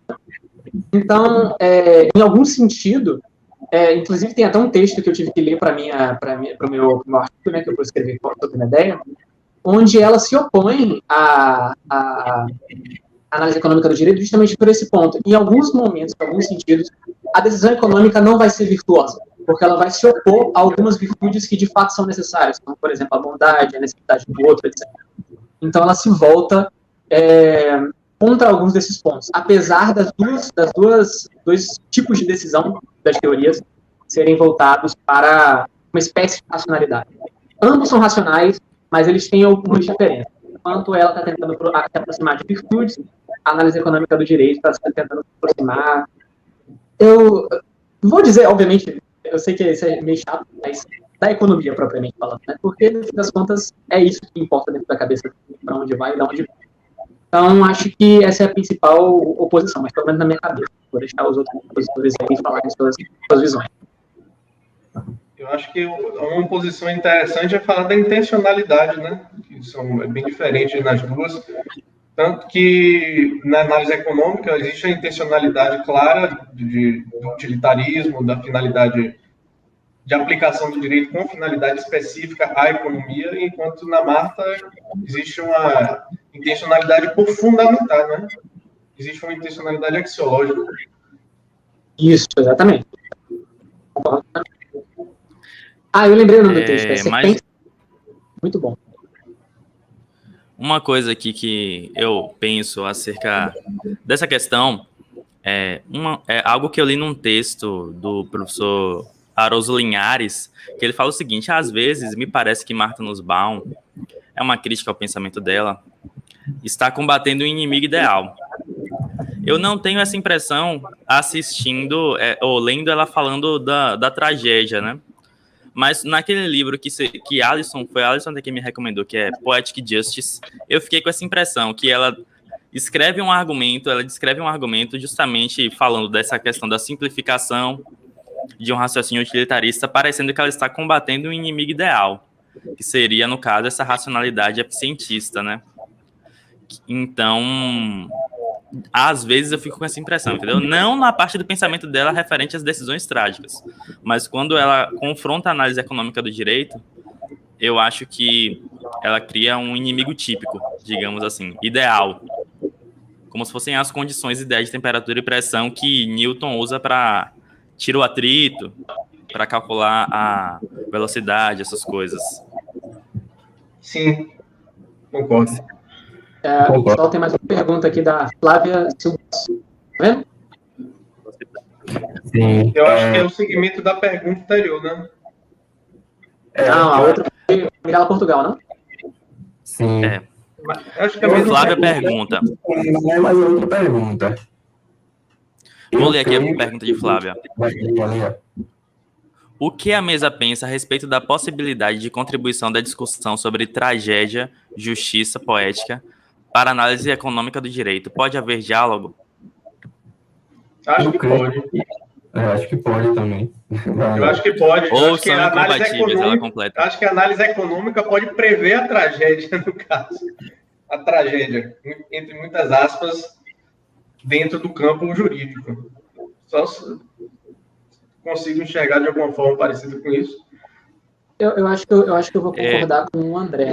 Então, em algum sentido, inclusive tem até um texto que eu tive que ler para o meu artigo, né, que eu vou escrever sobre a ideia, onde ela se opõe à análise econômica do direito justamente por esse ponto. Em alguns momentos, em alguns sentidos, a decisão econômica não vai ser virtuosa, porque ela vai se opor a algumas virtudes que de fato são necessárias, como, por exemplo, a bondade, a necessidade do outro, etc. Então, ela se volta contra alguns desses pontos, apesar das dois tipos de decisão das teorias serem voltados para uma espécie de racionalidade. Ambos são racionais, mas eles têm algumas diferenças. Enquanto ela está tentando se aproximar de virtudes, a análise econômica do direito está tentando se aproximar. Eu vou dizer, obviamente, eu sei que isso é meio chato, mas da economia propriamente falando, né? Porque, no fim das contas, é isso que importa dentro da cabeça para onde vai e de onde vai. Então, acho que essa é a principal oposição, mas pelo menos na minha cabeça. Vou deixar os outros opositores aí falarem suas visões. Eu acho que uma posição interessante é falar da intencionalidade, né? Que é bem diferente nas duas. Tanto que na análise econômica existe a intencionalidade clara do utilitarismo, da finalidade de aplicação do direito com finalidade específica à economia, enquanto na Marta existe uma intencionalidade por fundamentar, né? Existe uma intencionalidade axiológica. Isso, exatamente. Eu lembrei o nome do texto, é Serpente. Muito bom. Uma coisa aqui que eu penso acerca dessa questão é algo que eu li num texto do professor Aroso Linhares, que ele fala o seguinte: às vezes me parece que Martha Nussbaum, é uma crítica ao pensamento dela, está combatendo o inimigo ideal. Eu não tenho essa impressão assistindo ou lendo ela falando da tragédia, né? Mas naquele livro que Alisson que me recomendou, que é Poetic Justice, eu fiquei com essa impressão que ela descreve um argumento justamente falando dessa questão da simplificação de um raciocínio utilitarista, parecendo que ela está combatendo um inimigo ideal, que seria, no caso, essa racionalidade eficientista, né? Então, às vezes eu fico com essa impressão, entendeu? Não na parte do pensamento dela referente às decisões trágicas, mas quando ela confronta a análise econômica do direito, eu acho que ela cria um inimigo típico, digamos assim, ideal, como se fossem as condições ideais de temperatura e pressão que Newton usa para tirar o atrito, para calcular a velocidade, essas coisas. Sim, concordo. Pessoal, tem mais uma pergunta aqui da Flávia Silva. Tá vendo? Sim. Eu acho que é o segmento da pergunta anterior, né? Não, a outra foi Mirela Portugal, não? Sim. Acho que a Flávia pergunta. Não é mais outra pergunta. Vou ler aqui a pergunta de Flávia. O que a mesa pensa a respeito da possibilidade de contribuição da discussão sobre tragédia, justiça poética para a análise econômica do direito? Pode haver diálogo? Acho que pode. Acho que pode também. Eu acho que pode. Ou são incompatíveis, ela completa. Acho que a análise econômica pode prever a tragédia, no caso. A tragédia, entre muitas aspas, dentro do campo jurídico. Só consigo enxergar de alguma forma parecida com isso. Eu acho que eu vou concordar com o André.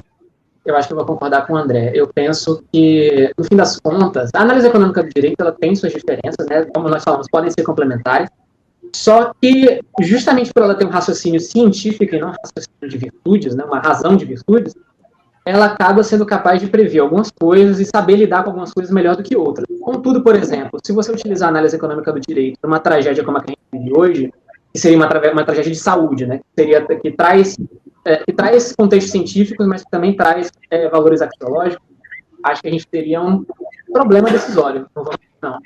Eu penso que, no fim das contas, a análise econômica do direito ela tem suas diferenças, né? Como nós falamos, podem ser complementares. Só que, justamente por ela ter um raciocínio científico e não um raciocínio de virtudes, né? Uma razão de virtudes, ela acaba sendo capaz de prever algumas coisas e saber lidar com algumas coisas melhor do que outras. Contudo, por exemplo, se você utilizar a análise econômica do direito para uma tragédia como a que a gente vive hoje, que seria uma tragédia de saúde, né? Que traz contextos científicos, mas que também traz valores axiológicos, acho que a gente teria um problema decisório. Não.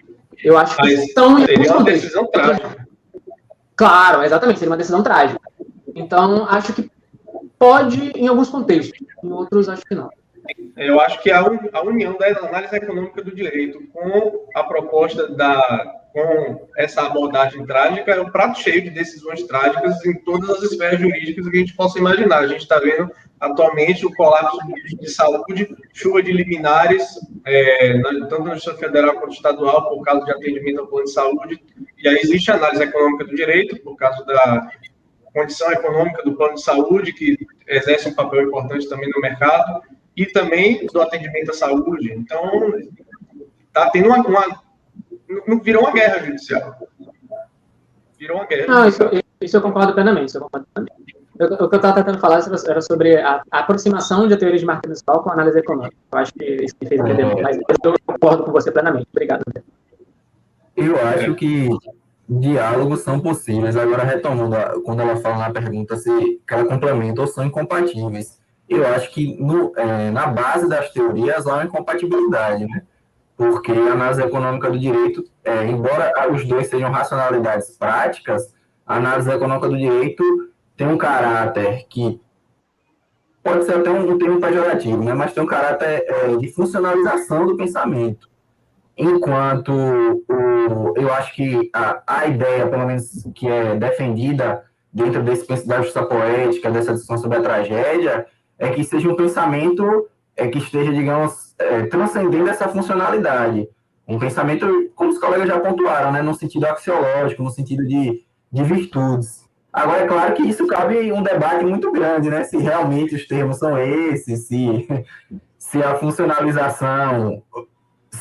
Eu acho que seria uma decisão trágica. Claro, exatamente, seria uma decisão trágica. Então, acho que pode em alguns contextos, em outros acho que não. Eu acho que a união da análise econômica do direito com a proposta com essa abordagem trágica é um prato cheio de decisões trágicas em todas as esferas jurídicas que a gente possa imaginar. A gente está vendo atualmente o colapso de saúde, chuva de liminares, tanto na Justiça Federal quanto estadual, por causa de atendimento ao plano de saúde. E aí existe a análise econômica do direito, por causa da condição econômica do plano de saúde, que exerce um papel importante também no mercado, e também do atendimento à saúde. Então, está tendo virou uma guerra judicial. Virou uma guerra. Não, isso eu concordo plenamente. O que eu estava tentando falar era sobre a aproximação da teoria de Martha Nussbaum com a análise econômica. Eu acho que isso que fez entender, mas eu concordo com você plenamente. Obrigado, André. Eu acho que diálogos são possíveis. Agora, retomando, quando ela fala na pergunta se ela complementa ou são incompatíveis, eu acho que na base das teorias há uma incompatibilidade, né? Porque a análise econômica do direito, embora os dois sejam racionalidades práticas, a análise econômica do direito tem um caráter que pode ser até um termo pejorativo, né? Mas tem um caráter de funcionalização do pensamento. Enquanto eu acho que a ideia, pelo menos que é defendida dentro desse pensamento da justiça poética, dessa discussão sobre a tragédia, é que seja um pensamento que esteja, digamos, transcendendo essa funcionalidade. Um pensamento, como os colegas já pontuaram, né, no sentido axiológico, no sentido de virtudes. Agora, é claro que isso cabe um debate muito grande, né, se realmente os termos são esses, se a funcionalização,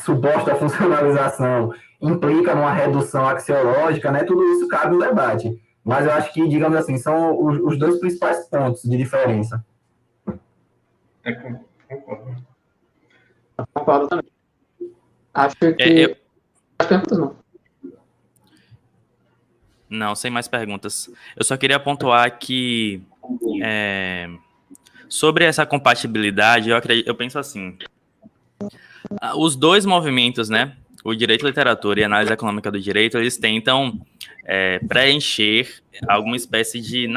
suposta funcionalização, implica numa redução axiológica, né, tudo isso cabe um debate. Mas eu acho que, digamos assim, são os dois principais pontos de diferença. Concordo. Concordo também. Acho que... As perguntas não. Não, sem mais perguntas. Eu só queria pontuar que sobre essa compatibilidade, eu penso assim, os dois movimentos, né, o direito à literatura e a análise econômica do direito, eles tentam preencher alguma espécie de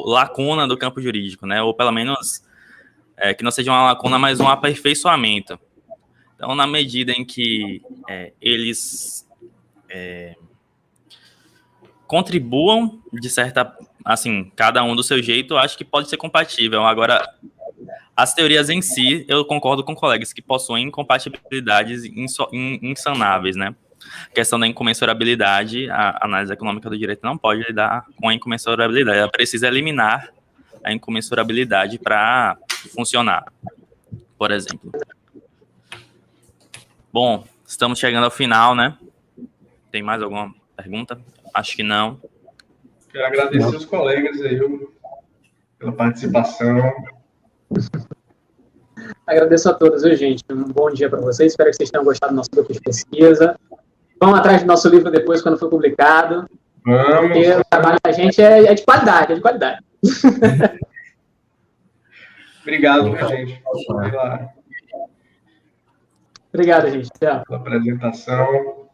lacuna do campo jurídico, né, ou pelo menos que não seja uma lacuna, mas um aperfeiçoamento. Então, na medida em que eles contribuam de certa, assim, cada um do seu jeito, eu acho que pode ser compatível. Agora, as teorias em si, eu concordo com colegas que possuem incompatibilidades insanáveis, né? A questão da incomensurabilidade, a análise econômica do direito não pode lidar com a incomensurabilidade, ela precisa eliminar a incomensurabilidade para funcionar, por exemplo. Bom, estamos chegando ao final, né? Tem mais alguma pergunta? Acho que não. Quero agradecer os colegas aí pela participação. Agradeço a todos, viu, gente? Um bom dia para vocês. Espero que vocês tenham gostado do nosso grupo de pesquisa. Vão atrás do nosso livro depois, quando for publicado. Vamos. Porque o trabalho da gente é de qualidade, é de qualidade. Obrigado, gente. Obrigado, gente. Tchau. Pela apresentação.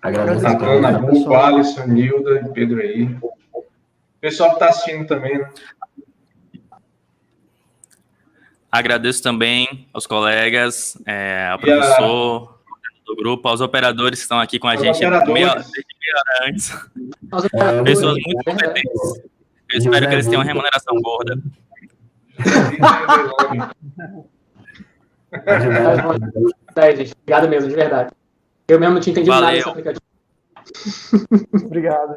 Agradeço A a todos. Ana, Buco, Alisson, Nilda e Pedro aí. O pessoal que está assistindo também, né? Agradeço também aos colegas, ao professor do grupo, aos operadores que estão aqui com a gente desde meia hora antes. Pessoas muito competentes. Eu espero que eles tenham remuneração gorda. Obrigado mesmo, de verdade. Eu mesmo não tinha entendido nada desse aplicativo. Obrigado.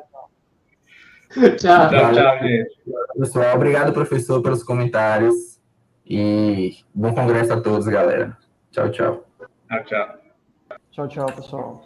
Tchau. Tchau, gente. Pessoal, obrigado, professor, pelos comentários. E bom congresso a todos, galera. Tchau, tchau. Tchau. Tchau, tchau, pessoal.